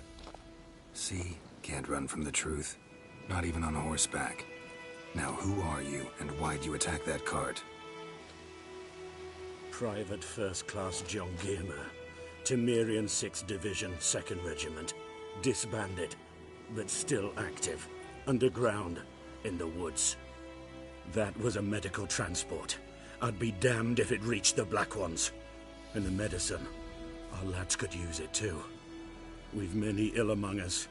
See? Can't run from the truth. Not even on horseback. Now who are you, and why'd you attack that cart? Private First Class John Giermer. Temerian 6th Division, 2nd Regiment. Disbanded, but still active. Underground, in the woods. That was a medical transport. I'd be damned if it reached the Black Ones. And the medicine. Our lads could use it too. We've many ill among us.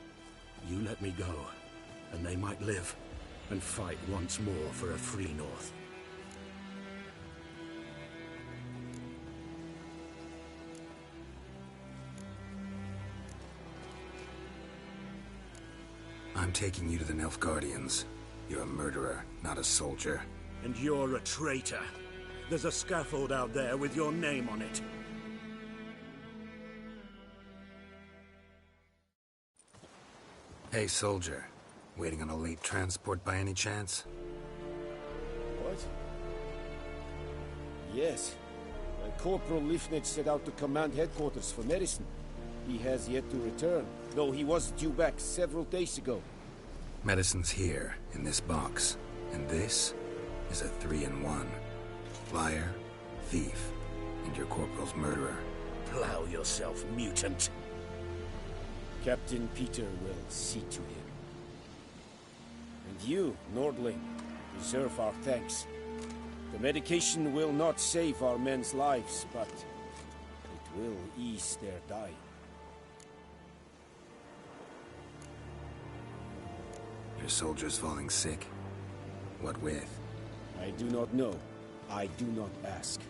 You let me go, and they might live, and fight once more for a free North. I'm taking you to the Nilfgaardians. You're a murderer, not a soldier. And you're a traitor. There's a scaffold out there with your name on it. Hey, soldier. Waiting on a late transport by any chance? What? Yes. Corporal Lifnitz set out to command headquarters for medicine. He has yet to return, though he was due back several days ago. Medicine's here, in this box. And this is a 3-in-1. Liar, thief, and your corporal's murderer. Plow yourself, mutant. Captain Peter will see to him. And you, Nordling, deserve our thanks. The medication will not save our men's lives, but it will ease their dying. Your soldiers falling sick? What with? I do not know. I do not ask.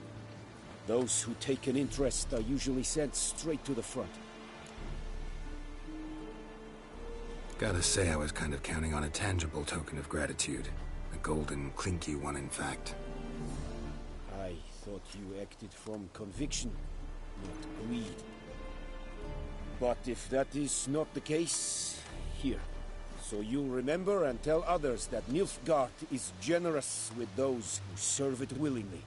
Those who take an interest are usually sent straight to the front. Gotta say, I was kind of counting on a tangible token of gratitude. A golden, clinky one, in fact. I thought you acted from conviction, not greed. But if that is not the case, here. So you'll remember and tell others that Nilfgaard is generous with those who serve it willingly.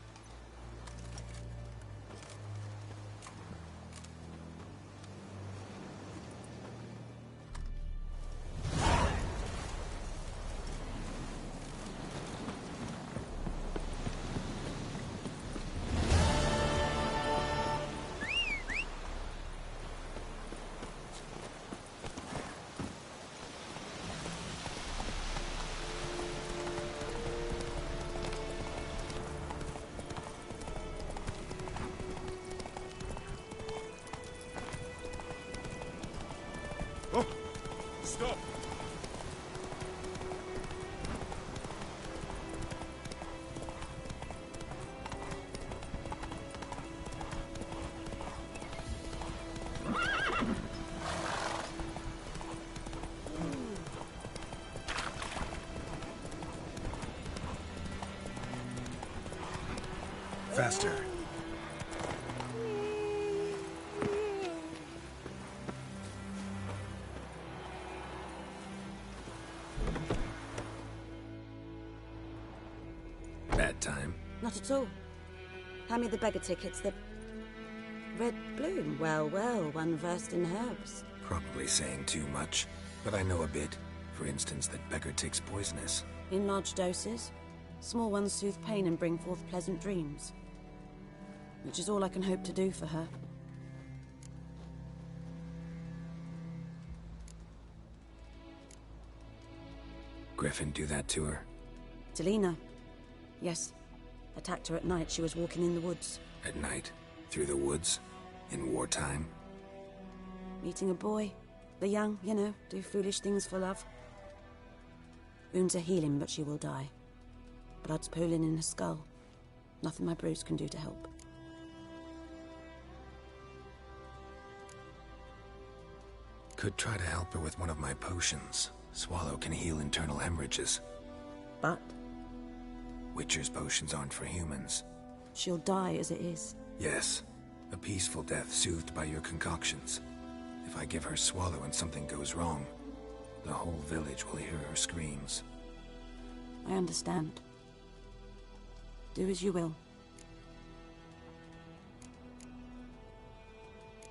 Stop! Faster. Not at all. Hand me the beggar tickets, the... Red bloom. Well, well, one versed in herbs. Probably saying too much, but I know a bit. For instance, that beggar tick's poisonous. In large doses. Small ones soothe pain and bring forth pleasant dreams. Which is all I can hope to do for her. Griffin do that to her? Delina. Yes. Attacked her at night. She was walking in the woods. At night? Through the woods? In wartime? Meeting a boy. The young, you know, do foolish things for love. Wounds are healing, but she will die. Blood's pooling in her skull. Nothing my bruise can do to help. Could try to help her with one of my potions. Swallow can heal internal hemorrhages. But? Witcher's potions aren't for humans. She'll die as it is. Yes. A peaceful death soothed by your concoctions. If I give her Swallow and something goes wrong, the whole village will hear her screams. I understand. Do as you will.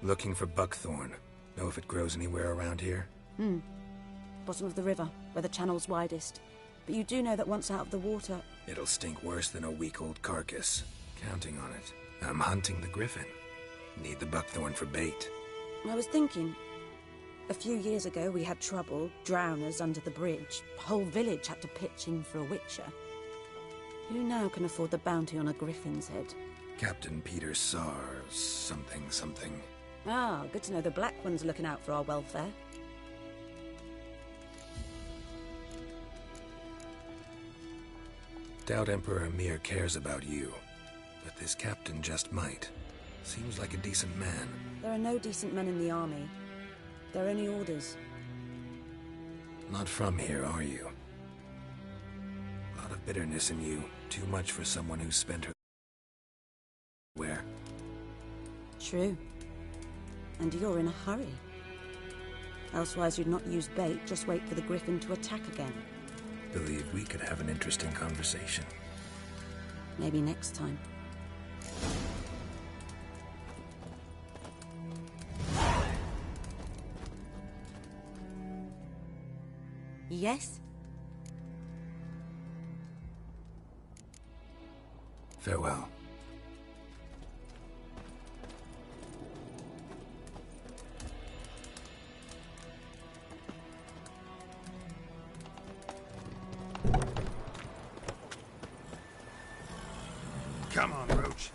Looking for buckthorn. Know if it grows anywhere around here? Bottom of the river, where the channel's widest. But you do know that once out of the water... It'll stink worse than a week-old carcass. Counting on it. I'm hunting the griffin. Need the buckthorn for bait. I was thinking... A few years ago we had trouble, drowners under the bridge. The whole village had to pitch in for a witcher. Who now can afford the bounty on a griffin's head? Captain Peter Sars... something. Ah, good to know the Black One's looking out for our welfare. Doubt Emperor Emhyr cares about you, but this captain just might. Seems like a decent man. There are no decent men in the army. They're only orders. Not from here, are you? A lot of bitterness in you. Too much for someone who spent her... Where? True. And you're in a hurry. Elsewise you'd not use bait, just wait for the griffin to attack again. Believe we could have an interesting conversation. Maybe next time. Yes? Farewell. Come on, Roach.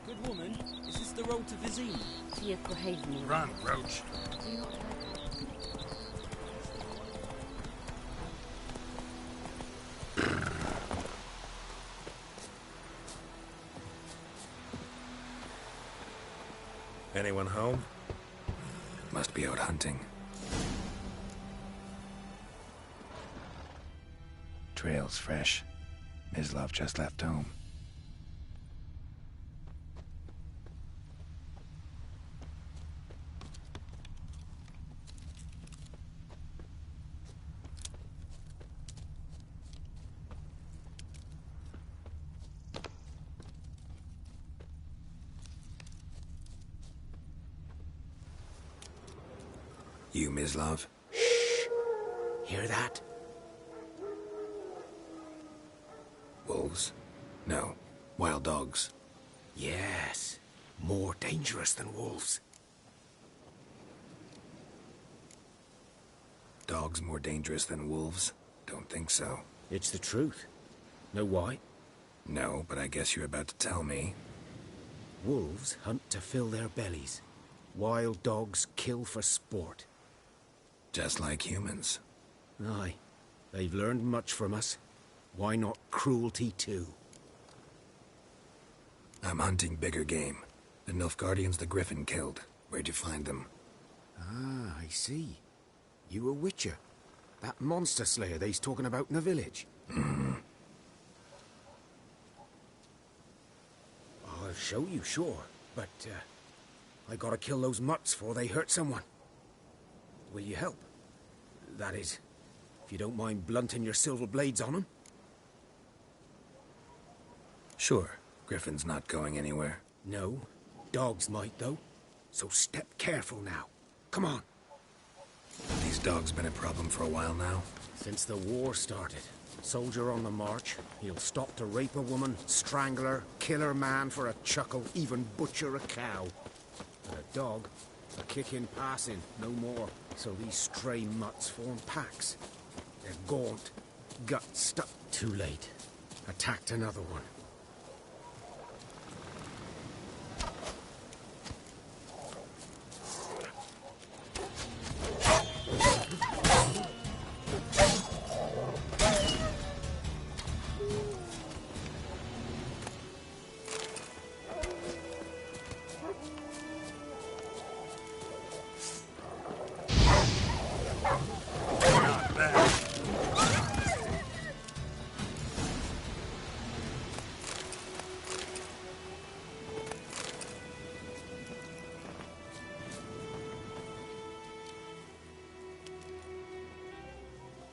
Good woman, is this the road to Vizima? Tia Crohaven. Run, Roach. Do you not know? Anyone home? Must be out hunting. Trail's fresh. Mislav just left home. You, Mislav? Shh! Hear that? Wolves? No. Wild dogs. Yes. More dangerous than wolves. Dogs more dangerous than wolves? Don't think so. It's the truth. Know why? No, but I guess you're about to tell me. Wolves hunt to fill their bellies. Wild dogs kill for sport. Just like humans. Aye. They've learned much from us. Why not cruelty too? I'm hunting bigger game. The Nilfgaardians the Griffin killed. Where'd you find them? Ah, I see. You a witcher? That monster slayer they's talking about in the village? I'll show you, sure. But, I gotta kill those mutts before they hurt someone. Will you help? That is, if you don't mind blunting your silver blades on them. Sure. Griffin's not going anywhere. No. Dogs might, though. So step careful now. Come on. These dogs been a problem for a while now? Since the war started. Soldier on the march. He'll stop to rape a woman, strangle her, kill her man for a chuckle, even butcher a cow. But a dog, a kick in passing, no more. So these stray mutts form packs. They're gaunt, guts stuck. Too late. Attacked another one.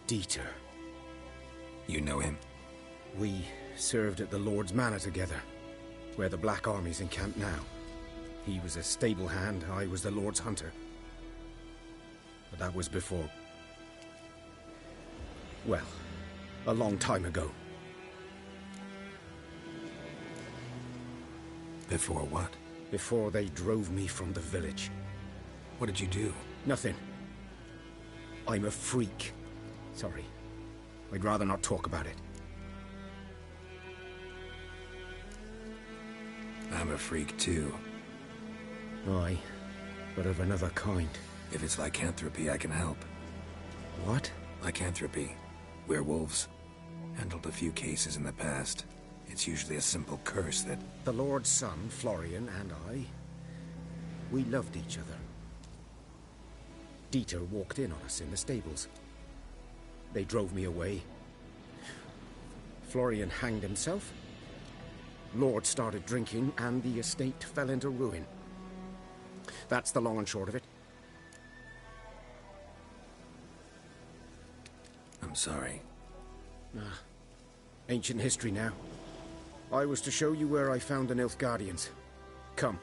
Dieter. You know him? We served at the Lord's Manor together, where the Black Army's encamped now. He was a stable hand, I was the Lord's hunter. But that was before... well, a long time ago. Before what? Before they drove me from the village. What did you do? Nothing. I'm a freak. Sorry. I'd rather not talk about it. I'm a freak too. Aye, but of another kind. If it's lycanthropy, I can help. What? Lycanthropy. Werewolves. Handled a few cases in the past. It's usually a simple curse that... The Lord's son, Florian, and I... we loved each other. Dieter walked in on us in the stables. They drove me away. Florian hanged himself. Lord started drinking, and the estate fell into ruin. That's the long and short of it. I'm sorry. Ancient history now. I was to show you where I found the Nilfgaardians. Come.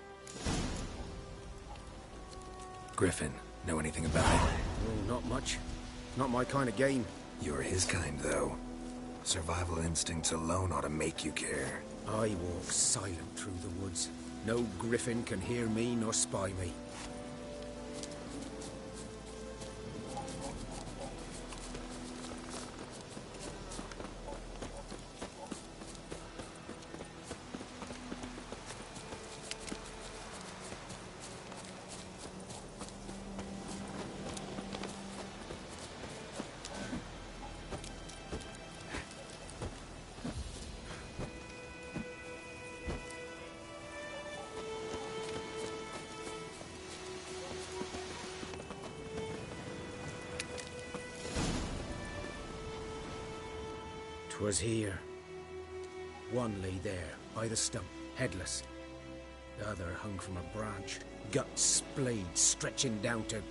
Griffin, know anything about it? Oh, not much. Not my kind of game. You're his kind, though. Survival instincts alone ought to make you care. I walk silent through the woods. No griffin can hear me nor spy me. Was here. One lay there, by the stump, headless. The other hung from a branch, guts splayed, stretching down to...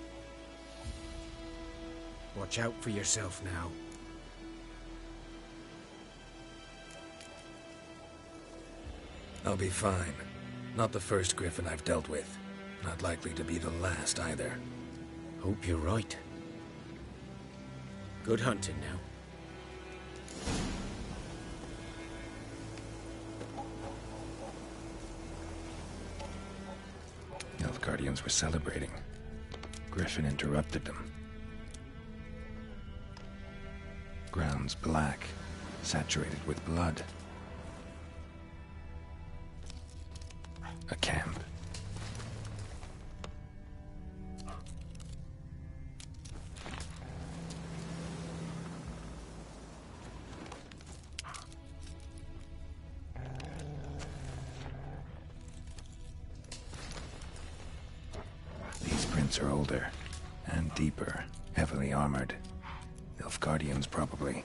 Watch out for yourself now. I'll be fine. Not the first griffin I've dealt with. Not likely to be the last, either. Hope you're right. Good hunting now. Nilfgaardians were celebrating. Griffin interrupted them. Ground's black, saturated with blood. A camp. These prints are older and deeper Heavily armored. Nilfgaardians, probably.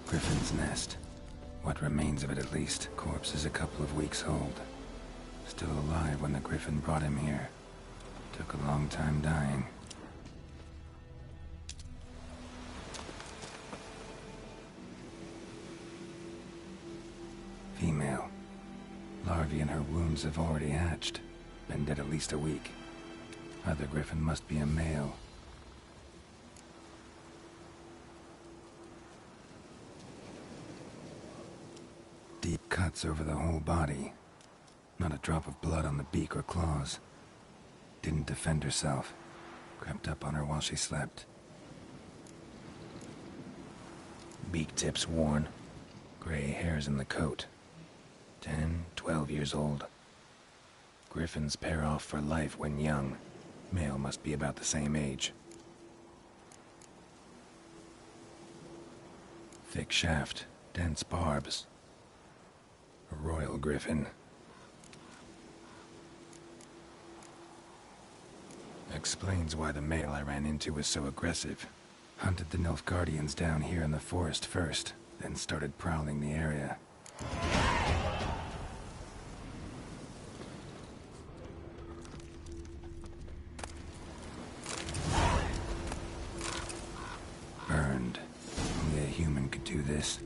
Griffin's nest. What remains of it, at least. Corpse is a couple of weeks old. Still alive when the Griffin brought him here. Took a long time dying. Female. Larvae in her wounds have already hatched. Been dead at least a week. Other Griffin must be a male. Deep cuts over the whole body. Not a drop of blood on the beak or claws. Didn't defend herself. Crept up on her while she slept. Beak tips worn. Gray hairs in the coat. 10, 12 years old. Griffins pair off for life when young. Male must be about the same age. Thick shaft, dense barbs. A royal griffin. Explains why the male I ran into was so aggressive. Hunted the Nilfgaardians down here in the forest first, then started prowling the area. Burned. Only a human could do this.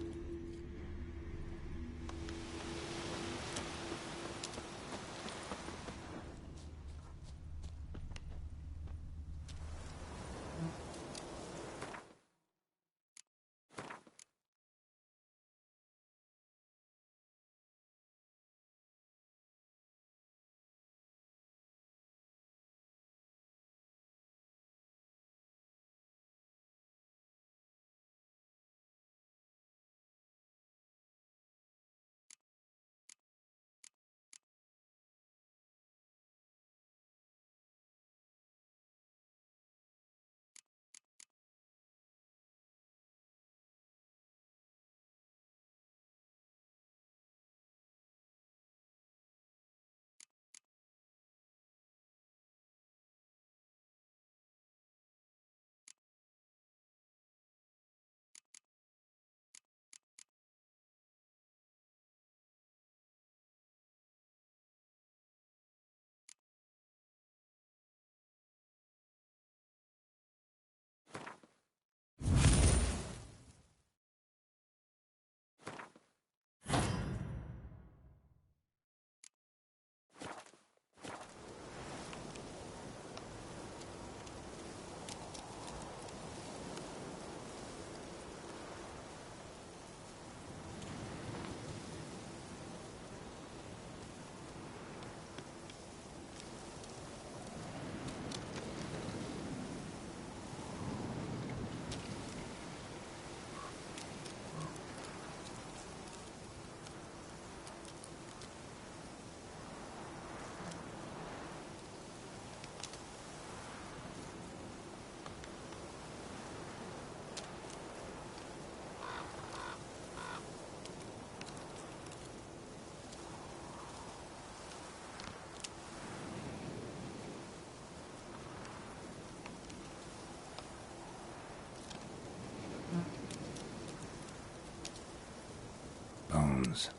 Bones.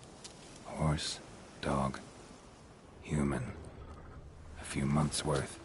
Horse, dog, human. A few months' worth.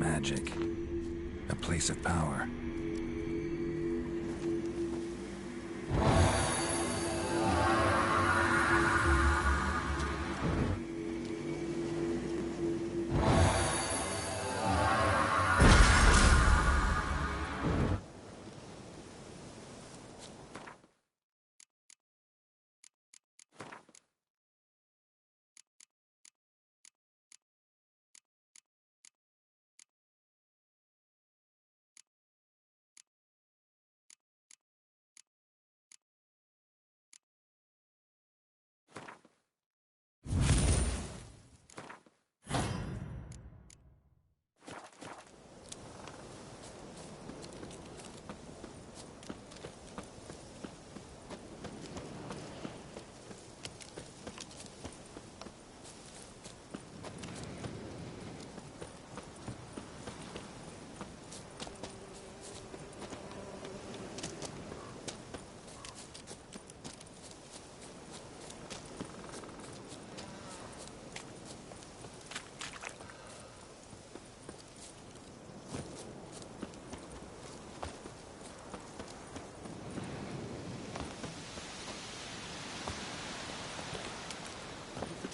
Magic. A place of power.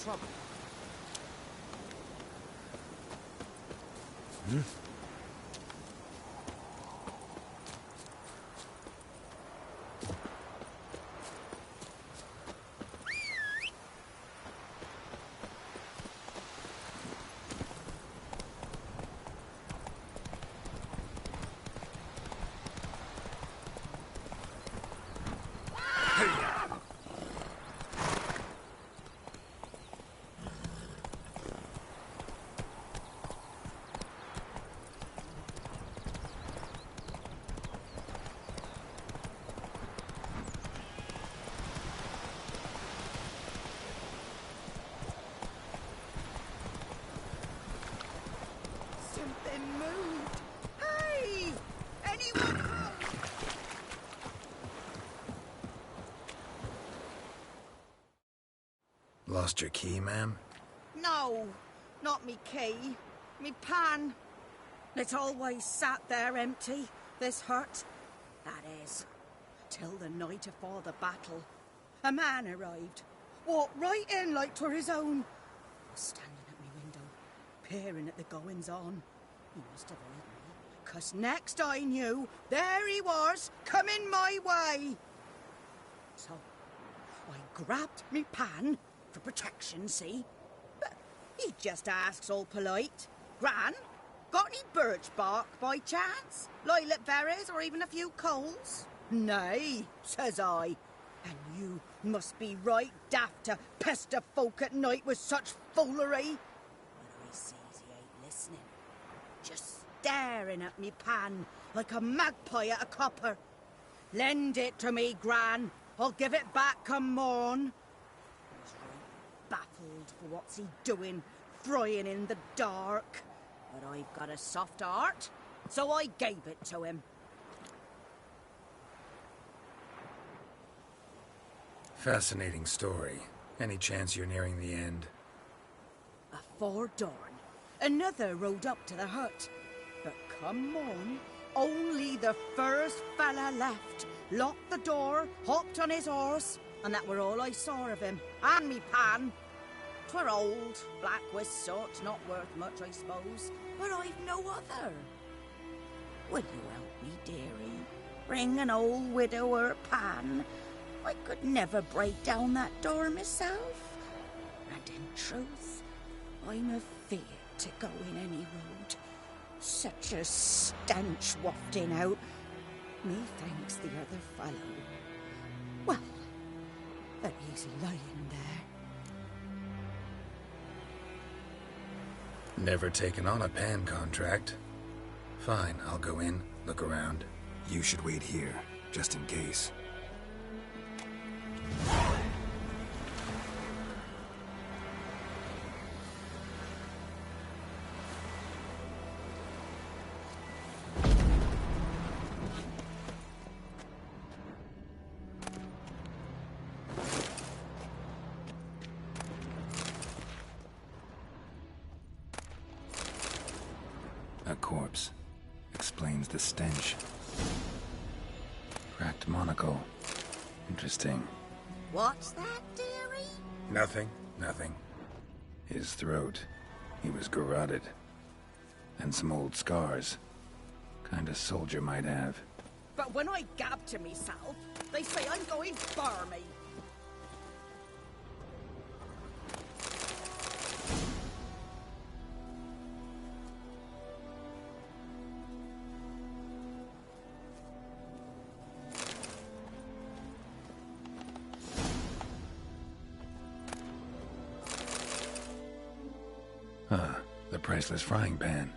Trouble. Something moved. Hey! Anyone home? Lost your key, ma'am? No, not me key. Me pan. It's always sat there empty, this hut. That is, till the night afore the battle. A man arrived. Walked right in like 'twere his own. Was standing at me window, peering at the goings-on. He must have heard me, 'cause next I knew, there he was, coming my way. So, I grabbed me pan, for protection, see? But he just asks all polite, Gran, got any birch bark by chance? Lilac berries or even a few coals? Nay, says I. And you must be right daft to pester folk at night with such foolery. But I sees he ain't listening. Just staring at me pan like a magpie at a copper. Lend it to me, Gran. I'll give it back come morn. I was right baffled for what's he doing, frying in the dark. But I've got a soft heart, so I gave it to him. Fascinating story. Any chance you're nearing the end? Afore dawn, another rode up to the hut. But come on, only the first fella left. Locked the door, hopped on his horse, and that were all I saw of him. And me pan. 'Twere old, black with soot, not worth much, I suppose. But I've no other. Will you help me, dearie? Bring an old widower pan. I could never break down that door myself. And in truth, I'm afeard to go in any road. Such a stench wafting out. Methinks the other fellow. Well, that he's lying there. Never taken on a pan contract. Fine, I'll go in, look around. You should wait here, just in case. A corpse. Explains the stench. Cracked monocle. Interesting. What's that, dearie? Nothing. His throat. He was garroted. And some old scars. Kind of soldier might have. But when I gab to myself, they say I'm going barmy. The priceless frying pan.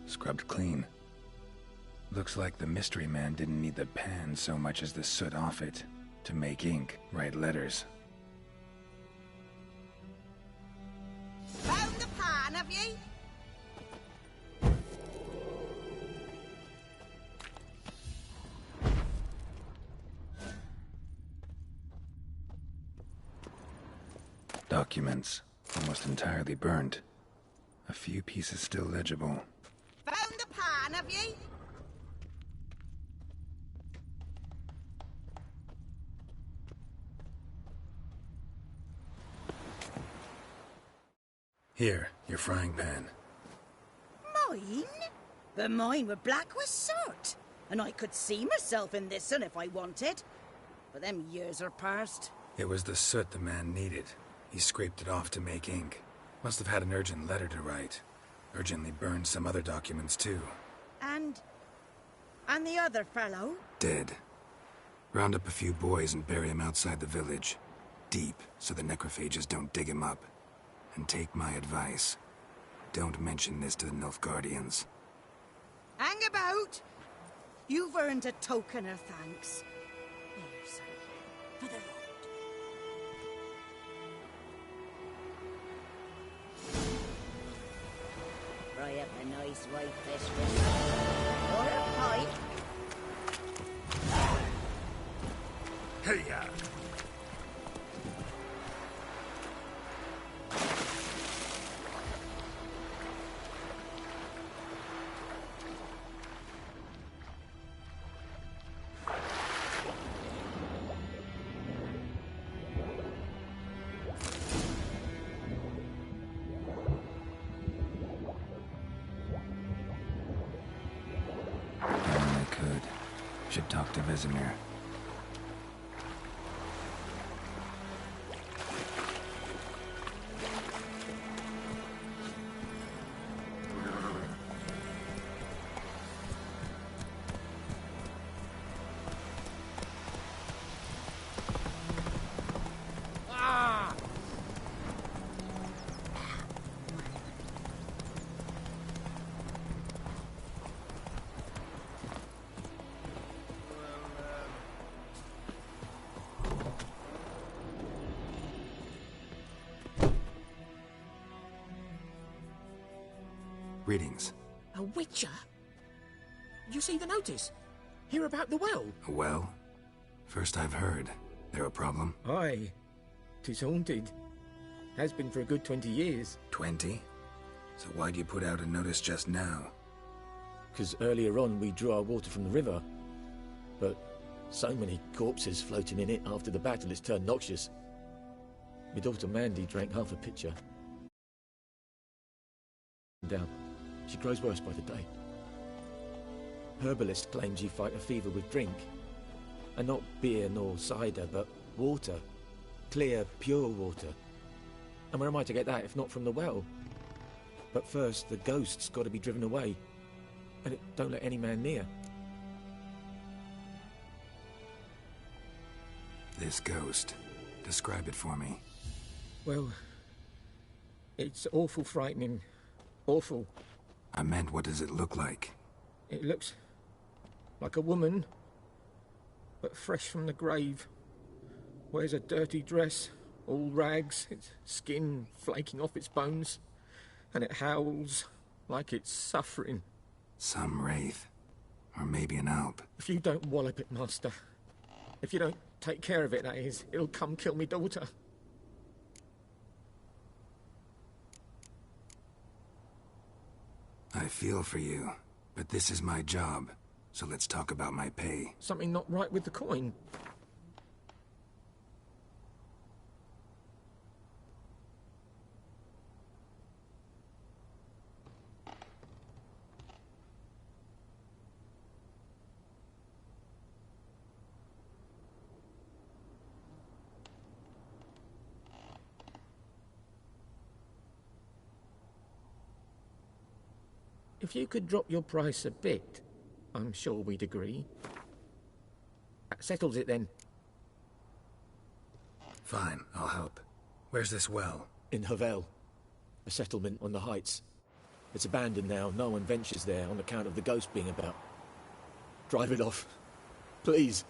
Scrubbed clean. Looks like the mystery man didn't need the pan so much as the soot off it to make ink, write letters. Found the pan, have ye? Documents, almost entirely burnt. A few pieces still legible. Found the pan, have ye? Here, your frying pan. Mine? But mine were black with soot. And I could see myself in this one if I wanted. But them years are past. It was the soot the man needed. He scraped it off to make ink. Must have had an urgent letter to write. Urgently burned some other documents too. And the other fellow? Dead. Round up a few boys and bury him outside the village. Deep, so the necrophages don't dig him up. And take my advice. Don't mention this to the Nilfgaardians. Hang about! You've earned a token of thanks. Here, son, for the road. Fry up a nice white fish with some. Or a pipe. Hey-ya! Should talk to Vesemir. Greetings. A witcher? You see the notice? Hear about the well? A well? First I've heard. There a problem? Aye. 'Tis haunted. Has been for a good 20 years. 20? So why'd you put out a notice just now? 'Cause earlier on we drew our water from the river. But so many corpses floating in it after the battle it's turned noxious. My daughter Mandy drank half a pitcher. Down. She grows worse by the day. Herbalist claims you fight a fever with drink. And not beer nor cider, but water. Clear, pure water. And where am I to get that if not from the well? But first, the ghost's got to be driven away. And it don't let any man near. This ghost. Describe it for me. Well, it's awful frightening. Awful. I meant, what does it look like? It looks like a woman, but fresh from the grave. Wears a dirty dress, all rags, its skin flaking off its bones, and it howls like it's suffering. Some wraith. Or maybe an alp. If you don't wallop it, Master, if you don't take care of it, that is, it'll come kill me daughter. I feel for you, but this is my job, so let's talk about my pay. Something not right with the coin. If you could drop your price a bit, I'm sure we'd agree. That settles it then. Fine, I'll help. Where's this well? In Havel, a settlement on the heights. It's abandoned now. No one ventures there on account of the ghost being about. Drive it off, please.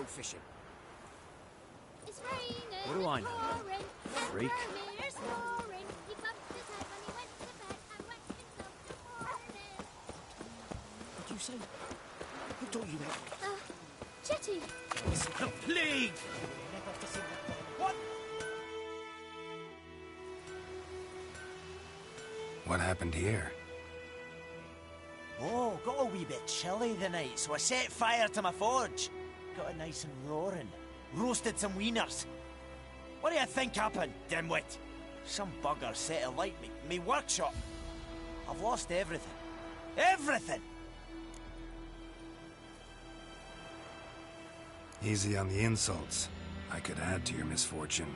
Fishing. It's raining. What do I know? Freak. What did you say? Who taught you that? Jetty. It's the plague! What? What happened here? Oh, got a wee bit chilly the night, so I set fire to my forge. Got it nice and roaring. Roasted some wieners. What do you think happened, dimwit? Some bugger set alight me workshop. I've lost everything. Everything! Easy on the insults. I could add to your misfortune.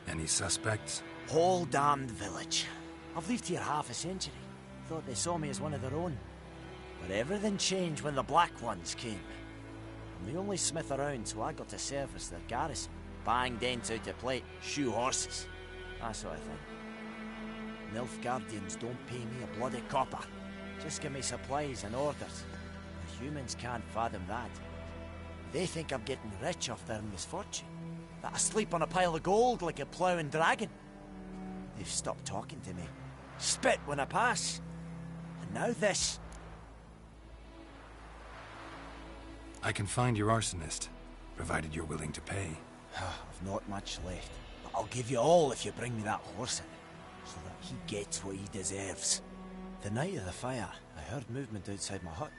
Any suspects? Whole damned village. I've lived here half a century. Thought they saw me as one of their own. But everything changed when the Black Ones came. I'm the only smith around, so I got to service their garrison. Bang dents out of plate, shoe horses. That sort of thing. Nilfgaardians don't pay me a bloody copper. Just give me supplies and orders. The humans can't fathom that. They think I'm getting rich off their misfortune. That I sleep on a pile of gold like a ploughing dragon. They've stopped talking to me. Spit when I pass. And now this. I can find your arsonist, provided you're willing to pay. I've not much left, but I'll give you all if you bring me that horse in, so that he gets what he deserves. The night of the fire, I heard movement outside my hut.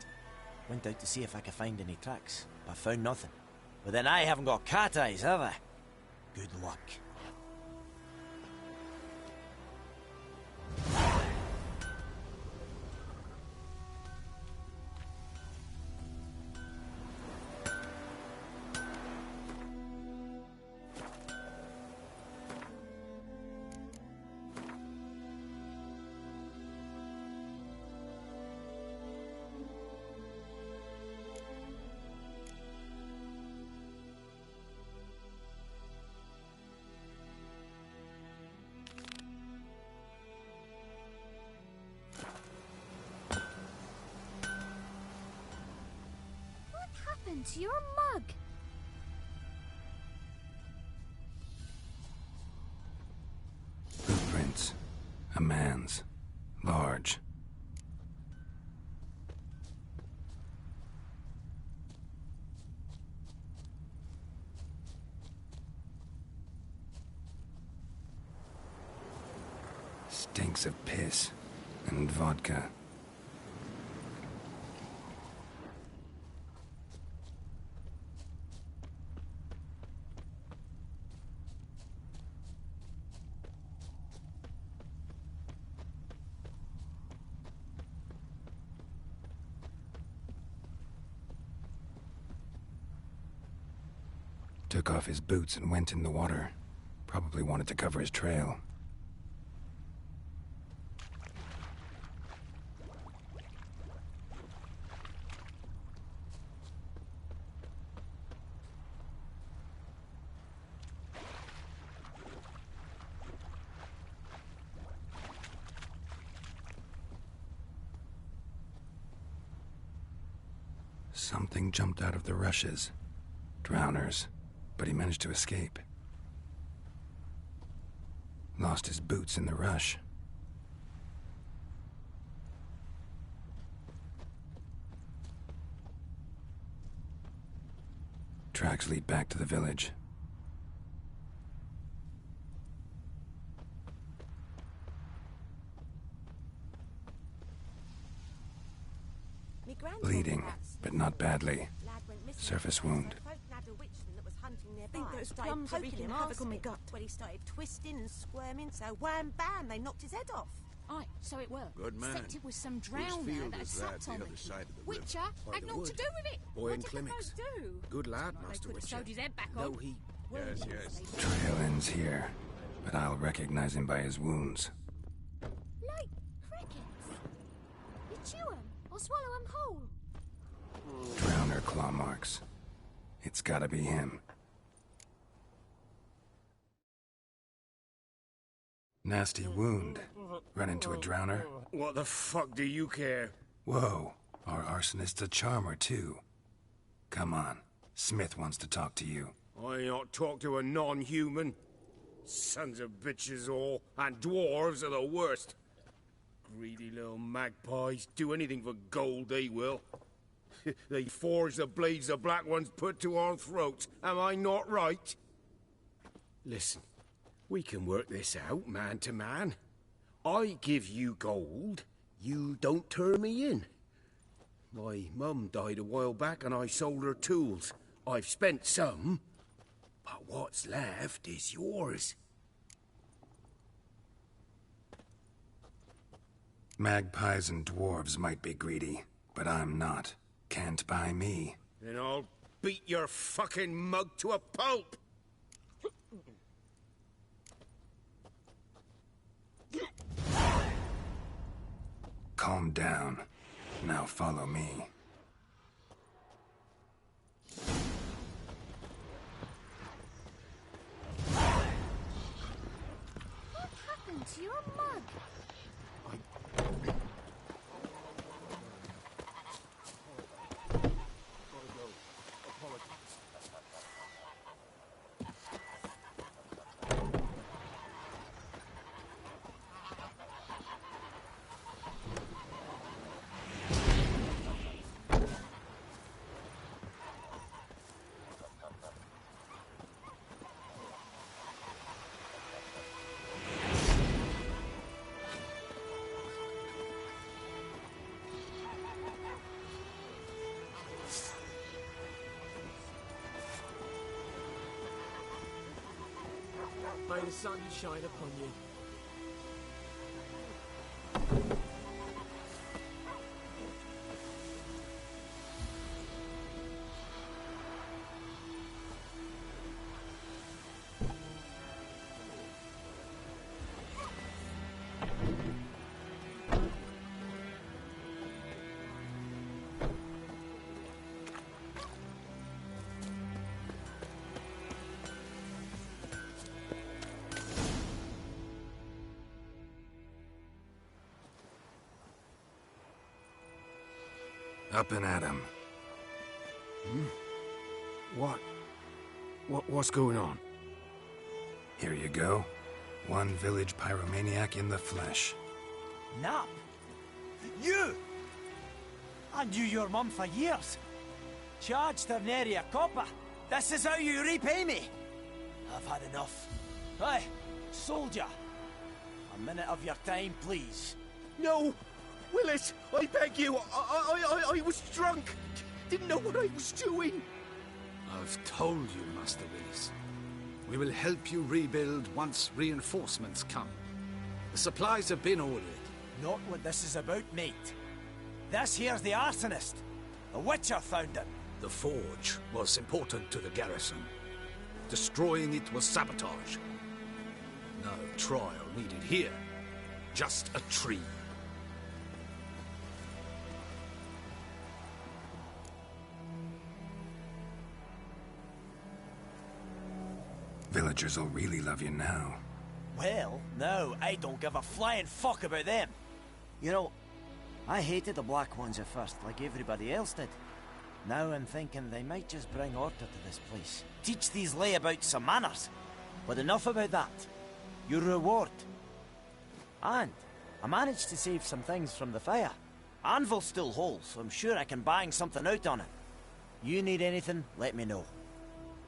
Went out to see if I could find any tracks, but found nothing. But then I haven't got cat eyes, have I? Good luck. To your mug. Footprints. A man's. Large. Stinks of piss and vodka. Took off his boots and went in the water. Probably wanted to cover his trail. Something jumped out of the rushes. Drowners. But he managed to escape. Lost his boots in the rush. Tracks lead back to the village. Bleeding, but not badly. Surface wound. Think those plums are wreaking havoc on my gut. Well, he started twisting and squirming, so wham bam, they knocked his head off. Aye, so it were. Good man. Except it was some Whose drowner field that had is that, sapped the on other me. side of the river? Witcher By had the naught wood. to do with it. Boy What in did the folk Clemix. do? Good lad, They Master could have Witcher. sewed his head back Though on. he... Yes. Trail ends here, but I'll recognize him by his wounds. Like crickets. You chew 'em or swallow 'em whole. Drowner claw marks. It's gotta be him. Nasty wound. Run into a drowner? What the fuck do you care? Whoa, our arsonist's a charmer too. Come on, Smith wants to talk to you. I not talk to a non-human. Sons of bitches all, and dwarves are the worst. Greedy little magpies, do anything for gold, they will. They forge the blades the Black Ones put to our throats, am I not right? Listen, we can work this out, man to man. I give you gold, you don't turn me in. My mum died a while back and I sold her tools. I've spent some, but what's left is yours. Magpies and dwarves might be greedy, but I'm not. Can't buy me. Then I'll beat your fucking mug to a pulp! Calm down. Now follow me. What happened to your mug? May the sun shine upon you. Up and at him. What's going on? Here you go. One village pyromaniac in the flesh. Nap? You! I knew your mum for years. Charged her nary a copper. This is how you repay me. I've had enough. Hey, soldier. A minute of your time, please. No! Willis, I beg you, I was drunk. Didn't know what I was doing. I've told you, Master Willis. We will help you rebuild once reinforcements come. The supplies have been ordered. Not what this is about, mate. This here's the arsonist. The Witcher found it. The forge was important to the garrison. Destroying it was sabotage. No trial needed here. Just a tree. Villagers will really love you now. Well, no, I don't give a flying fuck about them. You know, I hated the Black Ones at first, like everybody else did. Now I'm thinking they might just bring order to this place. Teach these layabouts some manners. But enough about that. Your reward. And I managed to save some things from the fire. Anvil's still whole, so I'm sure I can bang something out on it. You need anything, let me know.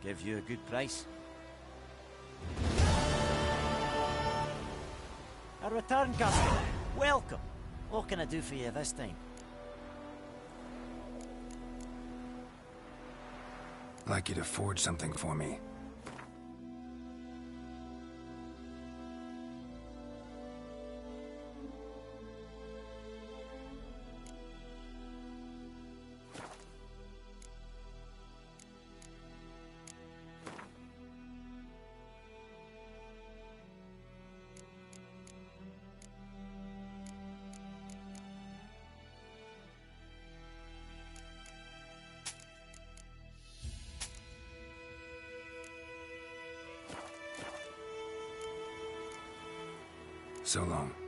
Give you a good price. A return customer. Welcome. What can I do for you this time? I'd like you to forge something for me. So long.